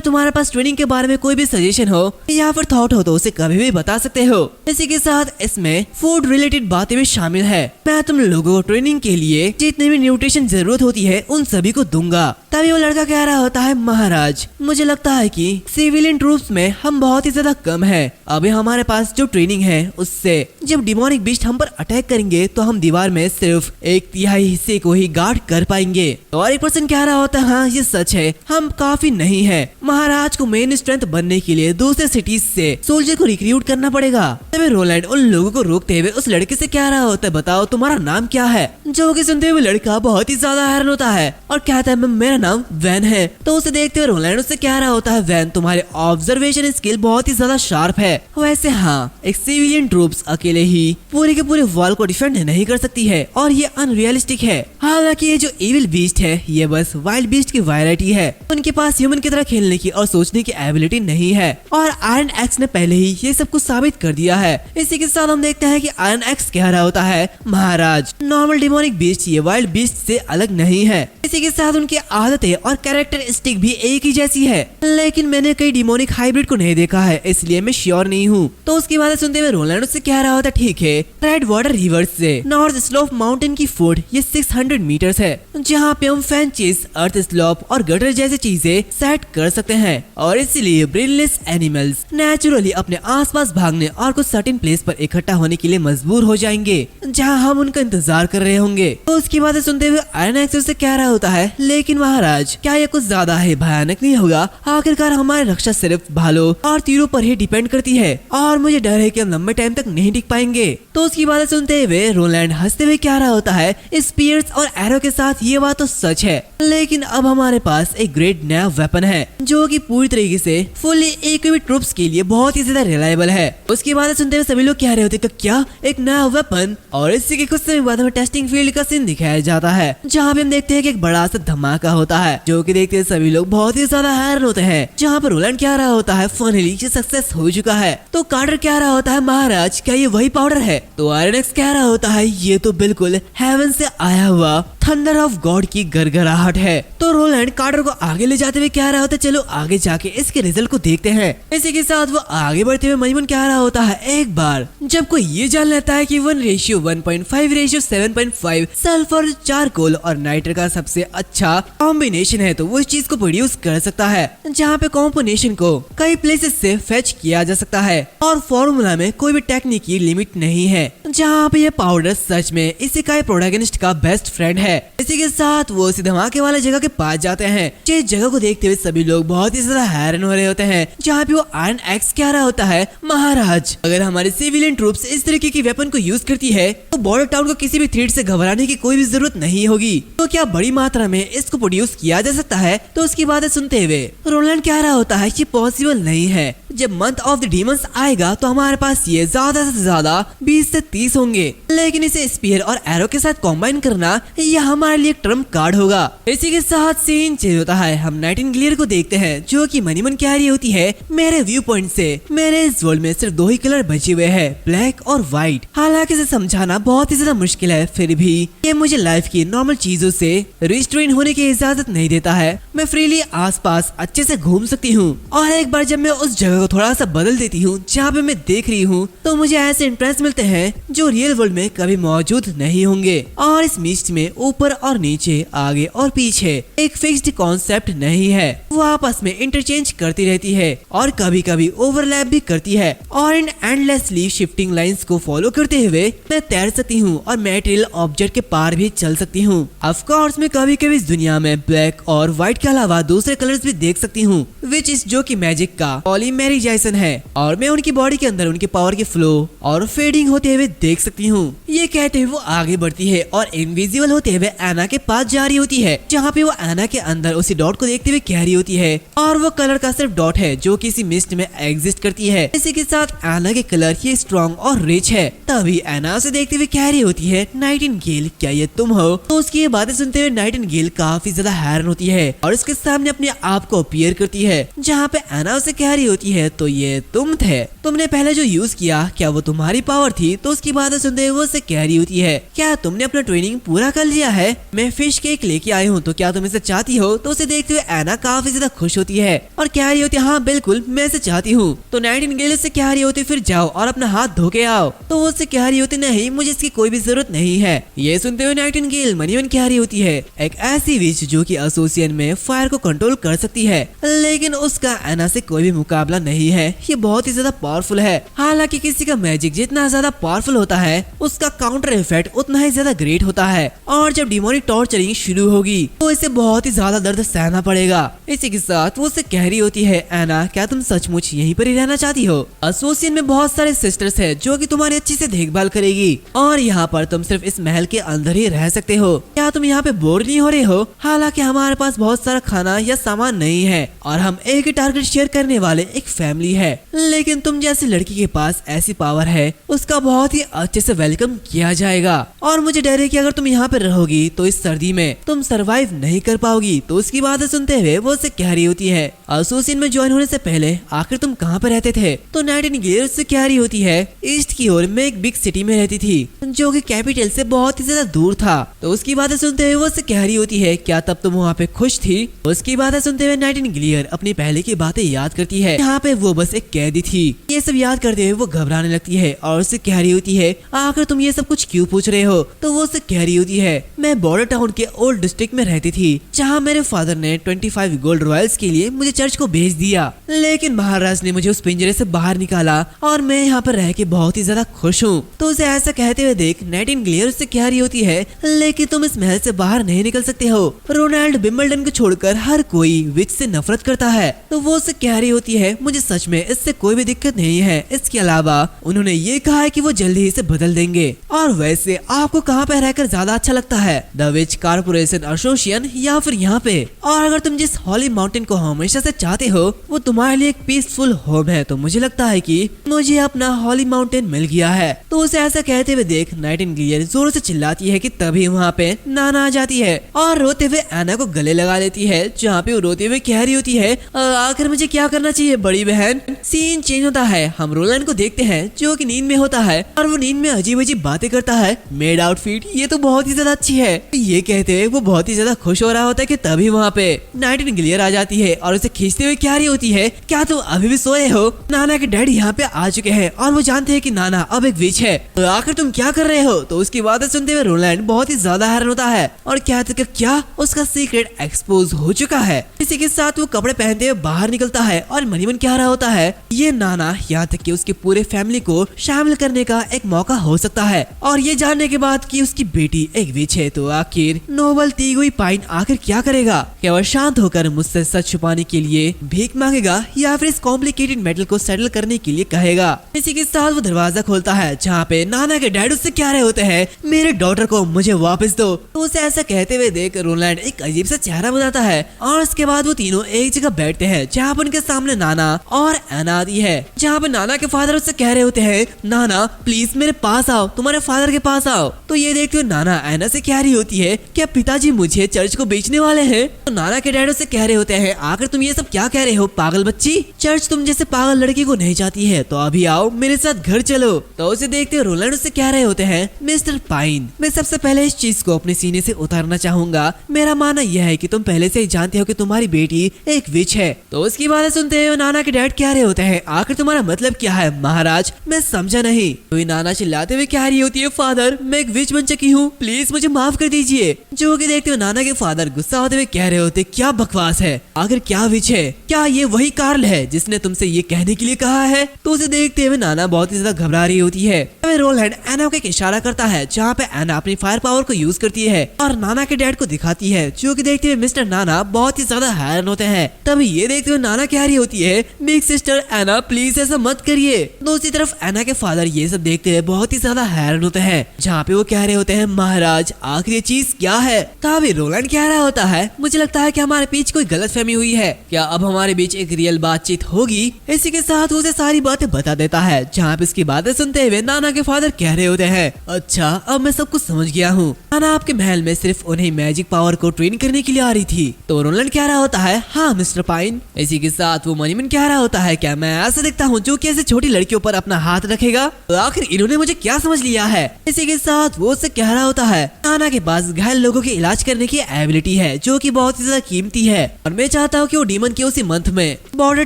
तुम्हारे पास ट्रेनिंग के बारे में कोई भी सजेशन हो या फिर थॉट हो तो उसे कभी भी बता सकते हो। इसी के साथ इसमें फूड रिलेटेड बातें भी शामिल है, मैं तुम लोगों को ट्रेनिंग के लिए जितने भी न्यूट्रिशन जरूरत होती है उन सभी को दूंगा। तभी वो लड़का कह रहा होता है महाराज मुझे लगता है कि सिविलियन ट्रूप्स में हम बहुत ही ज्यादा कम है, अभी हमारे पास जो ट्रेनिंग है उससे जब डिमोनिक बीस्ट हम पर अटैक करेंगे तो हम दीवार में सिर्फ 1/3 हिस्से को ही गार्ड कर पाएंगे। और एक पर्सन कह रहा होता है हाँ ये सच है, हम काफी नहीं है, महाराज को मेन स्ट्रेंथ बनने के लिए दूसरे सिटीज से सोल्जर को रिक्रूट करना पड़ेगा। तभी रोलैंड उन लोगों को रोकते हुए उस लड़के से कह रहा होता है बताओ तुम्हारा नाम क्या है। जो कि सुनते हुए लड़का बहुत ही ज्यादा हैरान होता है और कहता है मेरा नाम वैन है। तो उसे देखते हुए रोलैंड उससे कह रहा होता है वैन तुम्हारे ऑब्जर्वेशन स्किल बहुत ही ज्यादा शार्प है, वैसे हाँ एक सिविलियन ट्रूप्स अकेले ही पूरे के पूरे वॉल को डिफेंड नहीं कर सकती है और ये अनरियलिस्टिक है। हालांकि ये जो इविल बीस्ट है ये बस वाइल्ड बीस्ट की वैरायटी है, उनके पास ह्यूमन की तरह खेलने की और सोचने की एबिलिटी नहीं है और आयरन एक्स ने पहले ही ये सब कुछ साबित कर दिया है। इसी के साथ हम देखते हैं कि आयरन एक्स कह रहा होता है महाराज नॉर्मल डिमोनिक बीस्ट ये वाइल्ड बीस्ट से अलग नहीं है। इसी के साथ उनकी आदतें और कैरेक्टरिस्टिक भी एक ही जैसी है, लेकिन मैंने कई डिमोनिक हाइब्रिड को नहीं देखा है इसलिए मैं श्योर नहीं हूँ। तो उसकी बातें सुनते हुए रोलैंड उससे कह रहा होता ठीक है रेड वाटर रिवर से नॉर्थ स्लोप माउंटेन की फुट ये 600 मीटर्स है जहाँ पे हम फैंचेस अर्थ स्लोप और गटर जैसी चीजें सेट कर सकते हैं और इसीलिए ब्रेनलेस एनिमल्स नेचुरली अपने आसपास भागने और कुछ सर्टेन प्लेस पर इकट्ठा होने के लिए मजबूर हो जाएंगे जहाँ हम उनका इंतजार कर रहे होंगे। तो उसकी बातें सुनते हुए आयरन एक्स उससे कह रहा होता है लेकिन महाराज क्या ये कुछ ज्यादा है भयानक नहीं होगा, आखिरकार हमारी रक्षा सिर्फ भालों और तीरों पर ही डिपेंड करती है और मुझे डर है कि हम लंबे टाइम तक नहीं टिक पाएंगे। तो उसकी बातें सुनते हुए रोलैंड हंसते हुए कह रहा होता है, स्पीयर्स और एरो के साथ ये बात तो सच है, लेकिन अब हमारे पास एक ग्रेट नया वेपन है जो कि पूरी तरीके से फुली इक्विप्ड ट्रूप्स के लिए बहुत ही ज्यादा रिलायबल है। उसकी बातें सुनते हुए सभी लोग कह रहे होते कि क्या एक नया वेपन, और इसी के कुछ समय बाद हमें टेस्टिंग फील्ड का सीन दिखाया जाता है जहाँ पे हम देखते हैं कि एक बड़ा सा धमाका होता है जो कि देखते हुए सभी लोग बहुत ही ज्यादा हैरान होते हैं। जहाँ पर रोलैंड कह रहा होता है फाइनली ये सक्सेस हो चुका है। तो कार्टर कह रहा होता है महाराज क्या ये वही पाउडर है? तो आयरन एक्स कह रहा होता है ये तो बिल्कुल हेवन से आया हुआ थंडर ऑफ गॉड की गरगराहट है। तो रोलैंड कार्टर को आगे ले जाते हुए कह रहा होता है चलो आगे जाके इसके रिजल्ट को देखते हैं। इसी के साथ वो आगे बढ़ते हुए मजमून कह रहा होता है एक बार जब कोई ये जान लेता है कि 1:1.5:7.5 सल्फर, चारकोल और नाइट्र का सबसे अच्छा कॉम्बिनेशन है तो वो इस चीज को प्रोड्यूस कर सकता है, जहाँ पे कॉम्बिनेशन को कई प्लेसेस से फेच किया जा सकता है और फॉर्मूला में कोई भी टेक्निक की लिमिट नहीं है। जहाँ पे ये पाउडर सच में इसेकाई प्रोटैगनिस्ट का बेस्ट फ्रेंड है। इसी के साथ वो उसी धमाके वाले जगह के पास जाते हैं। जिस जगह को देखते हुए सभी लोग बहुत ही ज्यादा हैरान हो रहे होते हैं, जहाँ पे वो आयरन एक्स कह रहा होता है महाराज अगर हमारी सिविलियन ट्रूप्स इस तरीके की वेपन को यूज करती है तो बॉर्डर टाउन को किसी भी थ्रेट से घबराने की कोई भी जरूरत नहीं होगी। तो क्या बड़ी मात्रा में इसको प्रोड्यूस किया जा सकता है? तो उसकी बातें सुनते हुए रोलैंड कह रहा होता है ये पॉसिबल नहीं है। जब मंथ ऑफ द डीमंस आएगा तो हमारे पास ये ज्यादा से ज्यादा 20 से 30 होंगे, लेकिन इसे स्पीयर और एरो के साथ कॉम्बाइन करना यह हमारे लिए एक ट्रम्प कार्ड होगा। इसी के साथ सीन चेंज होता है। हम नाइटिंगेल को देखते हैं जो कि मनी मन कह रही होती है मेरे व्यू पॉइंट से मेरे इस वर्ल्ड में सिर्फ 2 ही कलर बचे हुए हैं, ब्लैक और व्हाइट। हालांकि इसे समझाना बहुत ही ज्यादा मुश्किल है, फिर भी ये मुझे लाइफ की नॉर्मल चीजों से रिस्ट्रेन होने की इजाजत नहीं देता है। मैं फ्रीली आसपास अच्छे से घूम सकती हूँ और एक बार जब मैं उस जगह को थोड़ा सा बदल देती हूँ जहाँ पे मैं देख रही हूँ तो मुझे ऐसे इंप्रेस मिलते हैं जो रियल वर्ल्ड में कभी मौजूद नहीं होंगे। और इस मिस्ट में ऊपर और नीचे, आगे और पीछे एक फिक्स्ड कॉन्सेप्ट नहीं है, वो आपस में इंटरचेंज करती रहती है और कभी कभी ओवरलैप भी करती है। और इन एंडलेसली शिफ्टिंग लाइंस को फॉलो करते हुए मैं तैर सकती हूँ और मैटेरियल ऑब्जेक्ट के पार भी चल सकती हूँ। ऑफ कोर्स मैं कभी कभी इस दुनिया में ब्लैक और व्हाइट के अलावा दूसरे कलर्स भी देख सकती हूँ, विच इज जो कि मैजिक का पॉलीमेराइजेशन है, और मैं उनकी बॉडी के अंदर उनके पावर के फ्लो और फेडिंग होते हुए देख सकती हूँ। ये कहते हुए वो आगे बढ़ती है और इनविजिबल होते हुए एना के पास जा रही होती है, जहाँ पे वो एना के अंदर उसी डॉट को देखते हुए कह रही होती है और वो कलर का सिर्फ डॉट है जो किसी मिस्ट में एग्जिस्ट करती है। इसी के साथ एना के कलर ये स्ट्रॉन्ग और रिच है। तभी एना उसे देखते हुए कह रही होती है नाइटिंगेल क्या ये तुम हो? तो उसकी ये बातें सुनते हुए नाइटिंगेल काफी ज्यादा हैरान होती है और उसके सामने अपने आप को अपीयर करती है, जहाँ पे एना उसे कह रही होती है तो ये तुम थे, तुमने पहले जो यूज किया क्या वो तुम्हारी पावर थी? तो उसकी बातें सुनते हुए वो उसे कह रही होती है क्या तुमने अपना ट्रेनिंग पूरा कर लिया है? मैं फिश केक लेके आई हूँ तो क्या तुम इसे चाहती हो? तो उसे देखते हुए एना काफी ज्यादा खुश होती है और कह रही होती है हाँ बिल्कुल मैं इसे चाहती हूँ। तो नाइटिंगेल से कह रही होती फिर जाओ और अपना हाथ धो के आओ। तो वो उससे कह रही होती नहीं मुझे इसकी कोई भी जरूरत नहीं है। ये सुनते हुए नाइटिंगेल मनीवन कह रही होती है एक ऐसी विच जो कि एसोसिएशन में फायर को कंट्रोल कर सकती है, लेकिन उसका एना से कोई भी मुकाबला नहीं है, ये बहुत ही ज्यादा पावरफुल है। हालांकि किसी का मैजिक जितना ज्यादा पावरफुल होता है उसका काउंटर इफेक्ट उतना ही ज्यादा ग्रेट होता है, और जब डिमोनिक टॉर्चरिंग शुरू होगी तो इसे बहुत ही ज्यादा दर्द सहना पड़ेगा। इसी के साथ वो उससे कह रही होती है एना क्या तुम सचमुच यहीं पर ही रहना चाहती हो? एसोसिएशन में बहुत सारे सिस्टर्स है जो कि तुम्हारी अच्छी से देखभाल करेगी और यहाँ पर तुम सिर्फ इस महल के अंदर ही रह सकते हो। क्या तुम यहाँ पे बोर नहीं हो रहे हो? हालांकि हमारे पास बहुत सारा खाना या सामान नहीं है और हम एक ही टारगेट शेयर करने वाले एक फैमिली है, लेकिन तुम जैसी लड़की के पास ऐसी पावर है उसका बहुत ही अच्छे से वेलकम किया जाएगा और मुझे डर है कि अगर तुम यहाँ पे रहोगी तो इस सर्दी में तुम सरवाइव नहीं कर पाओगी। तो उसकी बातें सुनते हुए वो उससे कह रही होती है एसोसिएशन में ज्वाइन होने से पहले आखिर तुम कहाँ पे रहते थे? तो नाइटिंगेल उससे कह रही होती है ईस्ट की ओर मैं एक बिग सिटी में रहती थी जो कि कैपिटल से बहुत ही ज्यादा दूर था। तो उसकी बातें सुनते हुए वो उससे कह रही होती है क्या तब तुम वहाँ पे खुश थी? उसकी बातें सुनते हुए नाइटिंगेल अपनी पहले की बातें याद करती है, यहाँ पे वो बस एक कैदी थी। ये सब याद करते हुए वो घबराने लगती है और उससे कह रही होती है आखिर तुम ये सब कुछ क्यों पूछ रहे हो? तो वो उससे कह रही होती है मैं बॉर्डर टाउन के ओल्ड डिस्ट्रिक्ट में रहती थी, जहाँ मेरे फादर ने 25 गोल्ड रॉयल्स के लिए मुझे चर्च को भेज दिया। लेकिन महाराज ने मुझे उस पिंजरे से बाहर निकाला और मैं यहाँ पर रह के बहुत ही ज्यादा खुश हूँ। तो उसे ऐसा कहते हुए देख नाइटिंगेल उससे कह रही होती है, लेकिन तुम इस महल से बाहर नहीं निकल सकते हो। रोनाल्ड विंबलडन को छोड़कर हर कोई विच से नफरत करता है। तो वो उससे कह रही होती है, मुझे सच में इससे कोई भी दिक्कत नहीं है। इसके अलावा उन्होंने ये कहा है कि वो जल्दी ही इसे बदल देंगे। और वैसे आपको कहाँ पे रहकर ज्यादा अच्छा लगता है, द विच कारपोरेशन एसोसिएशन या फिर यहाँ पे? और अगर तुम जिस हॉली माउंटेन को हमेशा से चाहते हो वो तुम्हारे लिए एक पीसफुल होम है, तो मुझे लगता है कि मुझे अपना हॉली माउंटेन मिल गया है। तो उसे ऐसा कहते हुए देख नाइटिंगेल जोर से चिल्लाती है कि तभी वहाँ पे नाना आ जाती है और रोते हुए एना को गले लगा लेती है, जहाँ पे वो रोते हुए कह रही होती है, आखिर मुझे क्या करना चाहिए बड़ी बहन? सीन चेंज होता है, हम रोलैंड को देखते हैं जो कि नींद में होता है और वो नींद में अजीब अजीब बातें करता है। मेड आउटफिट ये तो बहुत ही ज्यादा अच्छी है, ये कहते हुए वो बहुत ही ज्यादा खुश हो रहा होता है कि तभी वहाँ पे नाइटिंगेल आ जाती है और उसे खींचते हुए कह रही होती है, क्या तुम अभी भी सोए हो? नाना के डैडी यहाँ पे आ चुके हैं और वो जानते हैं कि नाना अब एक विच है, तो आखिर तुम क्या कर रहे हो? तो उसकी बातें सुनते हुए रोलैंड बहुत ही ज्यादा हैरान होता है और कहते कि क्या उसका सीक्रेट एक्सपोज हो चुका है। इसी के साथ वो कपड़े पहनते हुए बाहर निकलता है और मनी मन कह रहा होता है, ये नाना यहाँ तक कि उसके पूरे फैमिली को शामिल करने का एक मौका हो सकता है। और ये जानने के बाद कि उसकी बेटी एक विच है, तो आखिर नोबल तीगुई पाइन आखिर क्या करेगा? क्या वह शांत होकर मुझसे सच छुपाने के लिए भीख मांगेगा या फिर इस कॉम्प्लिकेटेड मैटर को सेटल करने के लिए कहेगा? इसी के साथ वो दरवाजा खोलता है, जहाँ पे नाना के डैड उससे कह रहे होते हैं, मेरे डॉटर को मुझे वापस दो। तो उसे ऐसा कहते हुए देख रोलैंड एक अजीब सा चेहरा बनाता है और उसके बाद वो तीनों एक जगह बैठते हैं, जहाँ पर उनके सामने नाना और एना आती है, जहाँ पे नाना के फादर उससे कह रहे होते हैं, नाना प्लीज मेरे पास आओ, तुम्हारे फादर के पास आओ। तो ये देखते हुए नाना एना से कह रही होती है, क्या पिताजी मुझे चर्च को बेचने वाले हैं? तो नाना के डैड उससे कह रहे होते हैं, आखिर तुम ये सब क्या कह रहे हो पागल बच्ची? चर्च तुम जैसे पागल लड़की को नहीं चाहती है, तो अभी आओ मेरे साथ घर चलो। तो उसे देखते हुए रोलैंड उससे कह रहे होते हैं, मिस्टर पाइन मैं सबसे पहले इस चीज को अपने सीने से उतारना चाहूंगा। मेरा मानना यह है कि तुम पहले से ही जानते हो कि तुम्हारी बेटी एक विच है। तो उसकी बातें सुनते हुए नाना के डैड कह रहे होते हैं, आखिर तुम्हारा मतलब क्या है महाराज? मैं समझा नहीं। तो नाना चिल्लाते हुए कह रही होती है, फादर मैं एक विच बन चुकी हूँ, प्लीज मुझे माफ कर दीजिए। जो कि देखते हुए नाना के फादर गुस्सा होते हुए कह रहे होते, क्या बकवास है, आखिर क्या विच है? क्या ये वही कार्ल है जिसने तुमसे ये कहने के लिए कहा है? तो उसे देखते हुए नाना बहुत ही ज्यादा घबरा रही होती है। रोलैंड एना को एक इशारा करता है, जहाँ पे एना अपनी फायर पावर को यूज करती है और नाना के डैड को दिखाती है, जो कि देखते हुए मिस्टर नाना बहुत ही ज्यादा हैरान होते हैं। तभी ये देखते हुए नाना कह रही होती है, बिग सिस्टर एना प्लीज ऐसा मत करिए। दूसरी तरफ एना के फादर ये सब देखते हुए बहुत ही ज्यादा हैरान होते हैं, जहाँ पे वो कह रहे होते हैं, महाराज आखिर ये चीज क्या है? तभी रोलैंड कह रहा होता है, मुझे लगता है कि हमारे बीच कोई गलतफहमी हुई है, क्या अब हमारे बीच एक रियल बातचीत होगी? इसी के साथ उसे सारी बातें बता देता है, जहाँ पे उसकी बातें सुनते हुए नाना के फादर कह रहे होते हैं, अच्छा अब मैं सब कुछ समझ गया हूँ, नाना आपके महल में सिर्फ उन्हें मैजिक पावर को ट्रेन करने के लिए आ रही थी। तो रोलैंड कह रहा होता है, हाँ मिस्टर पाइन। इसी के साथ वो मनीमन कह रहा होता है, क्या मैं ऐसा दिखता हूँ जो कि ऐसे छोटी लड़कियों पर अपना हाथ रखेगा? तो आखिर इन्होंने मुझे क्या समझ लिया है? इसी के साथ वो उससे कह रहा होता है, नाना के पास घायल लोगों के इलाज करने की एबिलिटी है, जो कि बहुत ही ज्यादा कीमती है, और मैं चाहता हूँ कि वो डीमन के उसी मंथ में बॉर्डर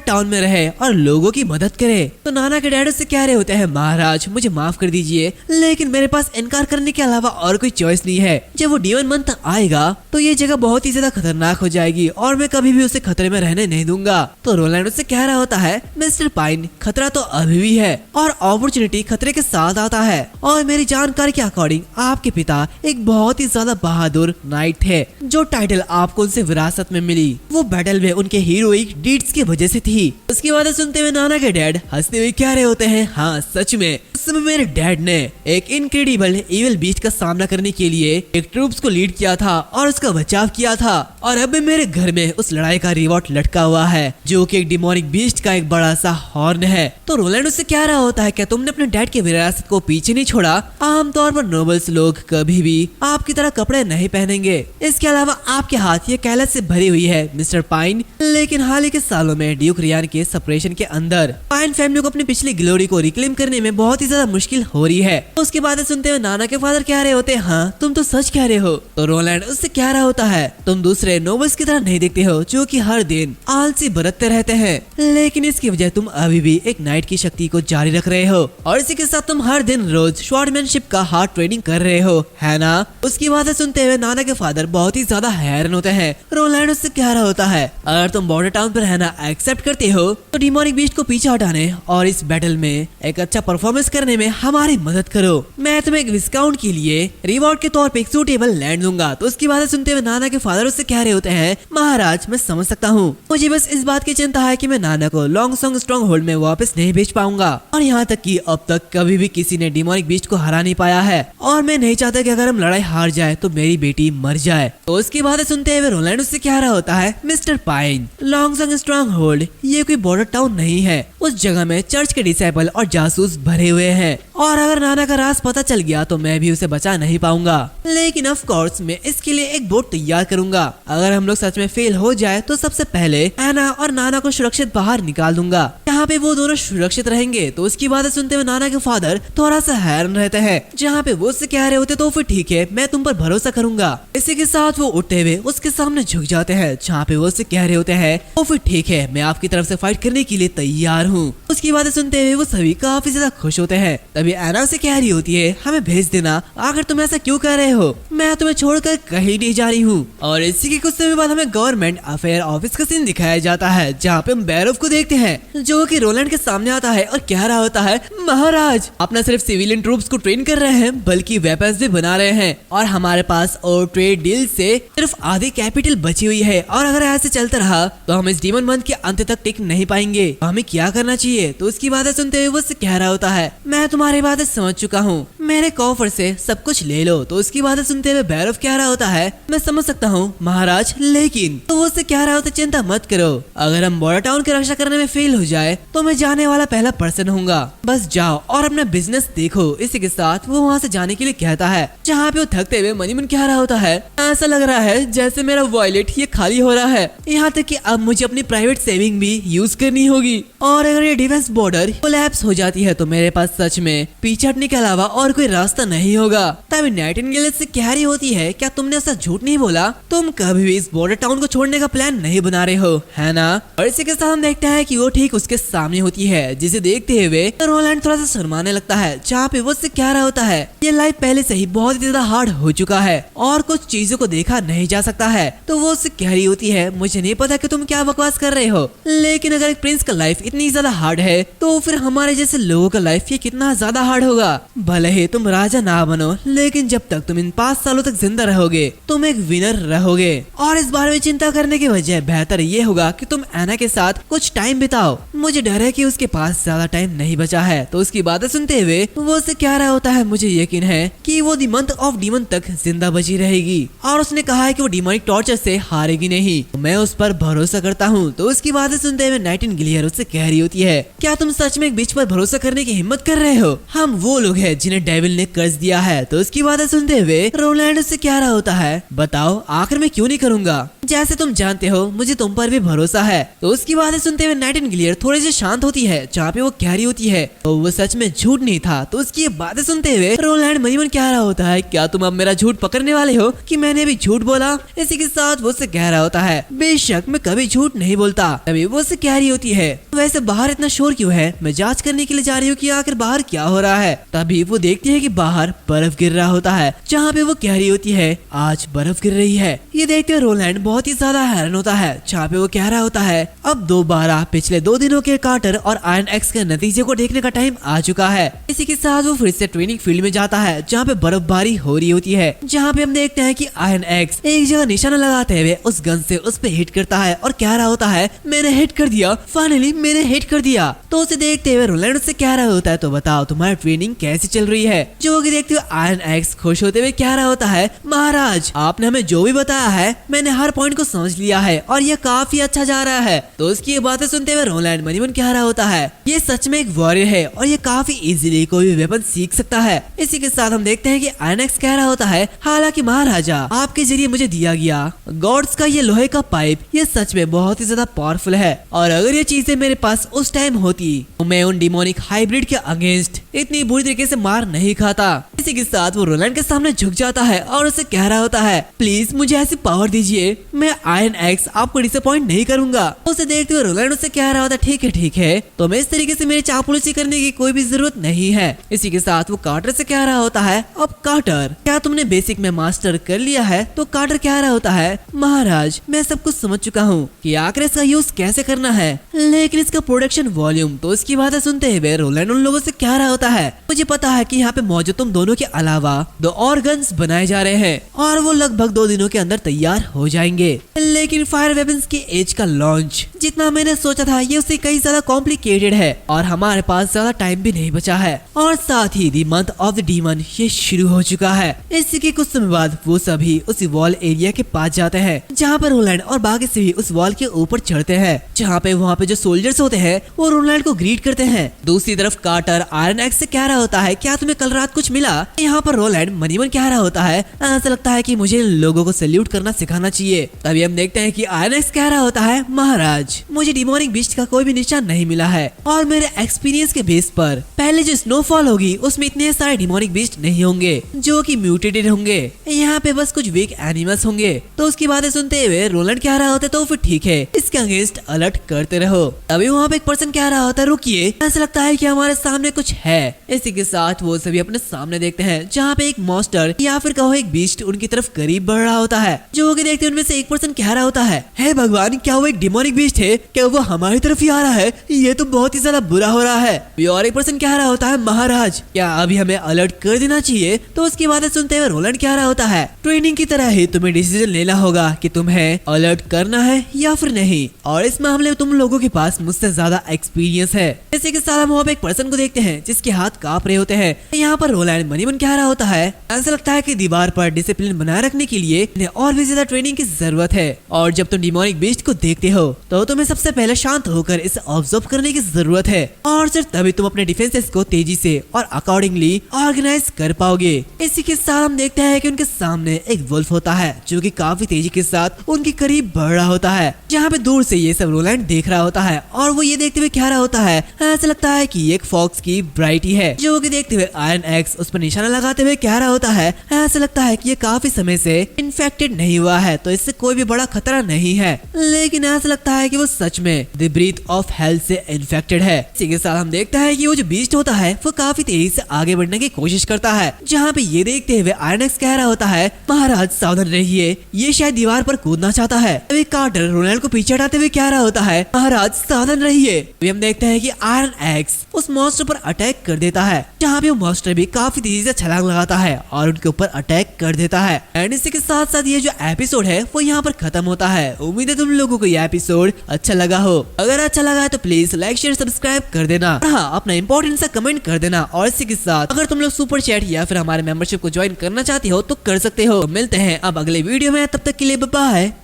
टाउन में रहे और लोगों की मदद करे। तो नाना के डैड से कह रहे होते हैं, महाराज मुझे माफ कर दीजिए, लेकिन मेरे पास इनकार करने के अलावा और कोई चॉइस नहीं है। जब वो डीमन मंथ आएगा तो ये जगह बहुत ही ज्यादा खतरनाक हो जाएगी और मैं कभी भी उसे खतरे में रहने नहीं दूंगा। तो रोलैंड उससे कह रहा होता है, मिस्टर पाइन खतरा तो अभी भी है और अपॉर्चुनिटी खतरे के साथ आता है, और मेरी जानकारी के अकॉर्डिंग आपके पिता एक बहुत ही ज्यादा बहादुर नाइट थे। जो टाइटल आपको उनसे विरासत में मिली वो बैटल में उनके हीरोइक डीड्स की वजह से थी। उसकी बातें सुनते हुए नाना के डैड हंसते हुए कह रहे होते हैं, हाँ सच में उस समय मेरे डैड ने एक इनक्रेडिबल इविल बीस्ट का सामना करने के लिए एक ट्रूप्स को लीड किया था और उसका बचाव किया था, और अब भी मेरे घर में उस लड़ाई का रिवॉर्ड लटका हुआ है, जो कि एक डिमोनिक बीस्ट का एक बड़ा सा हॉर्न है। तो रोलैंड उससे कह रहा होता है, क्या तुमने अपने डैड की विरासत को पीछे नहीं छोड़ा? आमतौर पर नोबल्स लोग कभी भी आपकी तरह कपड़े नहीं पहनेंगे, इसके अलावा आपके हाथ ये कैलस से भरी हुई है मिस्टर पाइन, लेकिन हाल ही के सालों में हैं ड्यूक रियान के सेपरेशन के अंदर। पाइन फैमिली को अपनी पिछली ग्लोरी को रिक्लेम करने में बहुत ही ज्यादा मुश्किल हो रही है। उसके बाद सुनते हुए नाना के फादर कह रहे होते हैं, हाँ तुम तो सच कह रहे हो। तो रोलैंड उससे कह रहा होता है, तुम दूसरे नोबल्स की तरह नहीं दिखते हो जो कि हर दिन आलसी बरतते रहते हैं, लेकिन इसकी वजह तुम अभी भी एक नाइट की शक्ति को जारी रख रहे हो और इसी के साथ तुम हर दिन रोज स्वॉर्डमैनशिप का हार्ड ट्रेनिंग कर रहे हो, है ना। उसकी बातें सुनते हुए नाना के फादर बहुत ही ज्यादा हैरान होते हैं। रोलैंड उससे कह रहा होता है, अगर तुम बॉर्डर टाउन पर रहना एक्सेप्ट करते हो तो डिमोनिक बीस्ट को पीछे हटाने और इस बैटल में एक अच्छा परफॉर्मेंस करने में हमारी मदद करो। मैं तुम्हें एक डिस्काउंट के लिए रिवॉर्ड के तौर पे एक सूटेबल लैंड दूंगा। तो उसकी बातें सुनते हुए नाना के फादर उससे कह रहे होते हैं, महाराज मैं समझ सकता हूँ, मुझे बस इस बात की चिंता है कि मैं नाना को लॉन्ग सॉन्ग स्ट्रॉन्ग होल्ड में वापस नहीं भेज पाऊंगा और यहाँ तक कि अब तक कभी भी किसी ने डिमोनिक बीस्ट को हरा नहीं पाया है और मैं नहीं चाहता कि अगर हम लड़ाई हार जाए तो मेरी बेटी मर जाए। तो उसकी बातें सुनते हुए रोलैंड उससे कह रहा होता है, mister pine, long song strong hold ये कोई बॉर्डर टाउन नहीं है। उस जगह में चर्च के डिसाइपल और जासूस भरे हुए हैं और अगर नाना का राज पता चल गया तो मैं भी उसे बचा नहीं पाऊंगा, लेकिन ऑफ कोर्स मैं इसके लिए एक बोट तैयार करूंगा। अगर हम लोग सच में फेल हो जाए तो सबसे पहले एना और नाना को सुरक्षित बाहर निकाल दूंगा, जहाँ पे वो दोनों सुरक्षित रहेंगे। तो उसकी बातें सुनते हुए नाना के फादर थोड़ा सा हैरान रहते हैं, जहाँ पे वो उससे कह रहे होते तो फिर ठीक है मैं तुम पर भरोसा करूंगा। इसी के साथ वो उठते हुए उसके सामने झुक जाते हैं, जहाँ पे वो उससे कह रहे होते हैं, तो फिर ठीक है मैं आपकी तरफ से फाइट करने के लिए तैयार हूँ। उसकी बातें सुनते हुए वो सभी काफी ज्यादा खुश होते हैं। तभी एना से कह रही होती है, हमें भेज देना, आखिर तुम ऐसा क्यों कर रहे हो, मैं तुम्हें छोड़कर कहीं नहीं जा रही हूँ। और इसी के कुछ समय बाद हमें गवर्नमेंट अफेयर ऑफिस का सीन दिखाया जाता है, जहाँ पे हम बैरोफ को देखते हैं जो कि रोलैंड के सामने आता है और कह रहा होता है, महाराज आप न सिर्फ सिविलियन ट्रूप्स को ट्रेन कर रहे हैं बल्कि वेपन्स भी बना रहे हैं और हमारे पास और ट्रेड डील से सिर्फ आधी कैपिटल बची हुई है और अगर ऐसे चलता रहा तो हम इस डीमन मंथ के अंत तक टिक नहीं पाएंगे, तो हमें क्या करना चाहिए। तो उसकी बातें सुनते हुए वो उससे कह रहा होता है, मैं तुम्हारी बातें समझ चुका हूँ, मेरे कॉफर से सब कुछ ले लो। तो उसकी बातें सुनते हुए बैरोफ कह रहा होता है, मैं समझ सकता हूँ महाराज, लेकिन तो वो उससे कह रहा होता, चिंता मत करो, अगर हम बॉर्डर टाउन की रक्षा करने में फेल हो जाए तो मैं जाने वाला पहला पर्सन होऊंगा, बस जाओ और अपना बिजनेस देखो। इसी के साथ वो वहाँ से जाने के लिए कहता है, जहाँ पे वो थकते हुए मनीमन कह रहा होता है, ऐसा लग रहा है जैसे मेरा वॉलेट ये खाली हो रहा है, यहाँ तक कि अब मुझे अपनी प्राइवेट सेविंग भी यूज करनी होगी और अगर ये डिफेंस बॉर्डर कोलैप्स हो जाती है तो मेरे पास सच में पीछे हटने के अलावा और कोई रास्ता नहीं होगा। तभी नाइटिंगेल से कह रही होती है, क्या तुमने ऐसा झूठ नहीं बोला, तुम कभी भी इस बॉर्डर टाउन को छोड़ने का प्लान नहीं बना रहे हो, है ना। और इसी के साथ हम देखते हैं कि वो ठीक उसके सामने होती है, जिसे देखते हुए रोलैंड थोड़ा सा शर्माने लगता है, जहाँ पे वो उससे कह रहा होता है, ये लाइफ पहले से ही बहुत ज्यादा हार्ड हो चुका है और कुछ चीजों को देखा नहीं जा सकता है। तो वो उससे कह रही होती है, मुझे नहीं पता कि तुम क्या बकवास कर रहे हो, लेकिन अगर एक प्रिंस का लाइफ इतनी ज्यादा हार्ड है तो फिर हमारे जैसे लोगों का लाइफ ये कितना ज्यादा हार्ड होगा। भले ही तुम राजा ना बनो, लेकिन जब तक तुम इन 5 सालों तक जिंदा रहोगे तुम एक विनर रहोगे और इस बारे में चिंता करने की वजह बेहतर ये होगा कि तुम एना के साथ कुछ टाइम बिताओ। मुझे डर है कि उसके पास ज्यादा टाइम नहीं बचा है। तो उसकी बातें सुनते हुए वो उससे कह रहा होता है, मुझे यकीन है कि वो द मंथ ऑफ डीमन तक जिंदा बची रहेगी और उसने कहा है कि वो डिमोनिक टॉर्चर से हारेगी नहीं, मैं उस पर भरोसा करता हूँ। तो उसकी बातें सुनते हुए नाइटिंगेल उससे कह रही होती है, क्या तुम सच में एक बिच पर भरोसा करने की हिम्मत कर रहे हो, हम वो लोग हैं जिन्हें डेविल ने कर्ज दिया है। तो उसकी बातें सुनते हुए रोलैंड उससे कह रहा होता है, बताओ आखिर मैं क्यों नहीं करूंगा, जैसे तुम जानते हो मुझे तुम पर भी भरोसा है। तो उसकी बातें सुनते हुए नाइटिंगेल थोड़ी सी शांत होती है, जहाँ पे वो कह रही होती है, तो वो सच में झूठ नहीं था। तो उसकी ये बातें सुनते हुए रोलैंड मनीमन कह रहा होता है, क्या तुम अब मेरा झूठ पकड़ने वाले हो कि मैंने भी झूठ बोला। इसी के साथ वो उससे कह रहा होता है, बेशक मैं कभी झूठ नहीं बोलता। तभी वो उससे कह रही होती है, वैसे बाहर इतना शोर क्यों है, मैं जांच करने के लिए जा रही हूँ कि आखिर बाहर क्या हो रहा है। तभी वो देखती है कि बाहर बर्फ गिर रहा होता है, जहाँ पे वो कह रही होती है, आज बर्फ गिर रही है। ये देखते हुए रोलैंड बहुत ही ज्यादा हैरान होता है, जहाँ पे वो कह रहा होता है, अब दोबारा पिछले 2 दिनों के कार्टर और आयरन एक्स के नतीजे को देखने का टाइम आ चुका है। इसी के साथ वो फिर से ट्रेनिंग फील्ड में जाता है, जहाँ पे बर्फबारी हो रही होती है, जहाँ पे हम देखते हैं कि आयरन एक्स एक जगह निशाना लगाते हुए उस गन से उस पे हिट करता है और कह रहा होता है, मैंने हिट कर दिया, फाइनली मैंने हिट कर दिया। तो उसे देखते हुए रोलैंड उससे कह रहा होता है, तो बताओ तुम्हारी ट्रेनिंग कैसी चल रही है। जो कि देखते हुए आयरन एक्स खुश होते हुए कह रहा होता है, महाराज आपने हमें जो भी बताया है मैंने हर पॉइंट को समझ लिया है और ये काफी अच्छा जा रहा है। तो उसकी ये बातें सुनते हुए रोलैंड मनी मन कह रहा होता है ये सच में एक वॉरियर है और ये काफी इजीली कोई भी वेपन सीख सकता है। इसी के साथ हम देखते हैं कि आयरन एक्स कह रहा होता है हालांकि महाराजा आपके जरिए मुझे दिया गया गॉड्स का ये लोहे का पाइप ये सच में बहुत ही ज्यादा पावरफुल है और अगर ये चीजें मेरे पास उस टाइम होती तो मैं उन डिमोनिक हाइब्रिड के अगेंस्ट इतनी बुरी तरीके से मार नहीं खाता। इसी के साथ वो रोलैंड के सामने झुक जाता है और उसे कह रहा होता है प्लीज मुझे ऐसी पावर दीजिए, मैं आयरन एक्स आपको डिसअपॉइंट नहीं करूंगा। उसे देखते हुए रोलैंड उसे कह रहा होता ठीक है तो मैं इस तरीके से मेरी चापलूसी करने की कोई भी जरूरत नहीं है। इसी के साथ वो कार्टर से कह रहा होता है अब कार्टर क्या तुमने बेसिक में मास्टर कर लिया है? तो कार्टर कह रहा होता है महाराज मैं सब कुछ समझ चुका हूँ कि आखिर इसका यूज कैसे करना है, लेकिन इसका प्रोडक्शन वॉल्यूम। तो इसकी बातें सुनते हुए रोलैंड उन लोगों से कह रहा होता है मुझे पता है कि यहाँ पे मौजूद तुम दोनों के अलावा 2 और गन्स बनाए जा रहे हैं और वो लगभग 2 दिनों के अंदर तैयार हो जाएंगे, लेकिन फायर वेपन्स की एज का लॉन्च जितना मैंने सोचा था ये उससे कई ज्यादा कॉम्प्लिकेटेड है और हमारे पास ज्यादा टाइम भी नहीं बचा है और साथ ही the month of the demon ये शुरू हो चुका है। इसी के कुछ समय बाद वो सभी उसी वॉल एरिया के पास जाते हैं जहाँ पर रोलैंड और बाकी सभी उस वॉल के ऊपर चढ़ते हैं जहाँ पे वहाँ पे जो सोल्जर्स होते हैं वो रोलैंड को ग्रीट करते हैं। दूसरी तरफ कार्टर आयरन एक्स से कह रहा होता है क्या तुम्हें कल रात कुछ मिला? यहाँ पर रोलैंड मनी मन कह रहा होता है ऐसा लगता है कि मुझे लोगों को सैल्यूट करना सिखाना चाहिए। तभी हम देखते हैं कि आयरन एक्स कह रहा होता है महाराज मुझे डिमोनिक बीस्ट का कोई भी निशान नहीं मिला है और मेरे एक्सपीरियंस के बेस पर पहले जो स्नोफॉल होगी उसमें इतने सारे डिमोनिक बीस्ट नहीं होंगे जो कि म्यूटेटेड होंगे, यहाँ पे बस कुछ वीक एनिमल्स होंगे। तो उसकी बातें सुनते हुए रोलैंड कह रहा होता है तो फिर ठीक है इसके अगेंस्ट अलर्ट करते रहो। तभी वहाँ पे एक पर्सन कह रहा होता है रुकिए ऐसा लगता है कि हमारे सामने कुछ है। इसी के साथ वो सभी अपने सामने देखते हैं जहाँ पे एक मॉन्स्टर या फिर कहो एक बीस्ट उनकी तरफ करीब बढ़ रहा होता है जो कि देखते उनमें से एक पर्सन कह रहा होता है हे भगवान क्या वो एक डिमोनिक बीस्ट है? क्या वो हमारी तरफ ही आ रहा है? ये तो बहुत ही ज्यादा बुरा हो रहा है। और एक पर्सन कह रहा होता है महाराज क्या अभी हमें अलर्ट कर देना चाहिए? तो उसकी बातें सुनते हुए रोलैंड कह रहा होता है ट्रेनिंग की तरह ही तुम्हें डिसीजन लेना होगा कि तुम्हें अलर्ट करना है या फिर नहीं और इस मामले में तुम लोगों के पास मुझसे ज्यादा एक्सपीरियंस है। इसी के साथ हम वहाँ पे एक पर्सन को देखते हैं जिसके हाथ कांप रहे होते हैं। यहाँ पर रोलैंड मनी मन कह रहा होता है ऐसा लगता है कि दीवार पर डिसिप्लिन बनाए रखने के लिए इन्हें और भी ज्यादा ट्रेनिंग की जरूरत है और जब तुम डिमोनिक बीस्ट को देखते हो तो तुम्हें सबसे पहले शांत होकर इसे ऑब्जर्व करने की जरूरत है और सिर्फ तभी तुम अपने डिफेंसेस को तेजी से और अकॉर्डिंगली ऑर्गेनाइज कर पाओगे। इसी के साथ हम देखते हैं कि उनके सामने एक वुल्फ होता है जो कि काफी तेजी के साथ उनके करीब बढ़ रहा होता है जहाँ पे दूर से ये सब रोलैंड देख रहा होता है और वो ये देखते हुए कह रहा होता है ऐसा लगता है कि ये एक फॉक्स की ब्राइटी है जो कि देखते हुए आयरन एक्स उस पर निशाना लगाते हुए कह रहा होता है ऐसा लगता है कि ये काफी समय से इन्फेक्टेड नहीं हुआ है तो इससे कोई भी बड़ा खतरा नहीं है, लेकिन ऐसा लगता है कि वो सच में द ब्रीथ ऑफ हेल से इन्फेक्टेड है। इसी के साथ हम देखते हैं कि वो जो बीस्ट होता है वो काफी तेजी से आगे बढ़ने की कोशिश करता है जहाँ पे ये देखते हुए आयरन एक्स कह रहा होता है महाराज सावधान रहिए ये शायद दीवार पर कूदना चाहता है। अभी कार्टर रोलैंड को पीछे हटाते हुए कह रहा होता है महाराज सावधान रहिए। अभी हम देखते हैं कि आयरन एक्स उस मॉन्स्टर पर अटैक कर देता है जहाँ पे वो मॉन्स्टर भी काफी तेजी से छलांग लगाता है और उनके ऊपर अटैक कर देता है। एंड इसी के साथ साथ ये जो एपिसोड है वो यहाँ पर खत्म होता है। उम्मीद है तुम लोगों को ये एपिसोड अच्छा लगा हो। अगर अच्छा लगा है तो प्लीज लाइक शेयर सब्सक्राइब कर देना और हाँ अपना इंपॉर्टेंट सा कमेंट कर देना। और इसी के साथ अगर तुम लोग सुपर चैट या फिर हमारे मेंबरशिप को ज्वाइन करना चाहते हो तो कर सकते हो। मिलते हैं अब अगले वीडियो में, तब तक के लिए बाय बाय।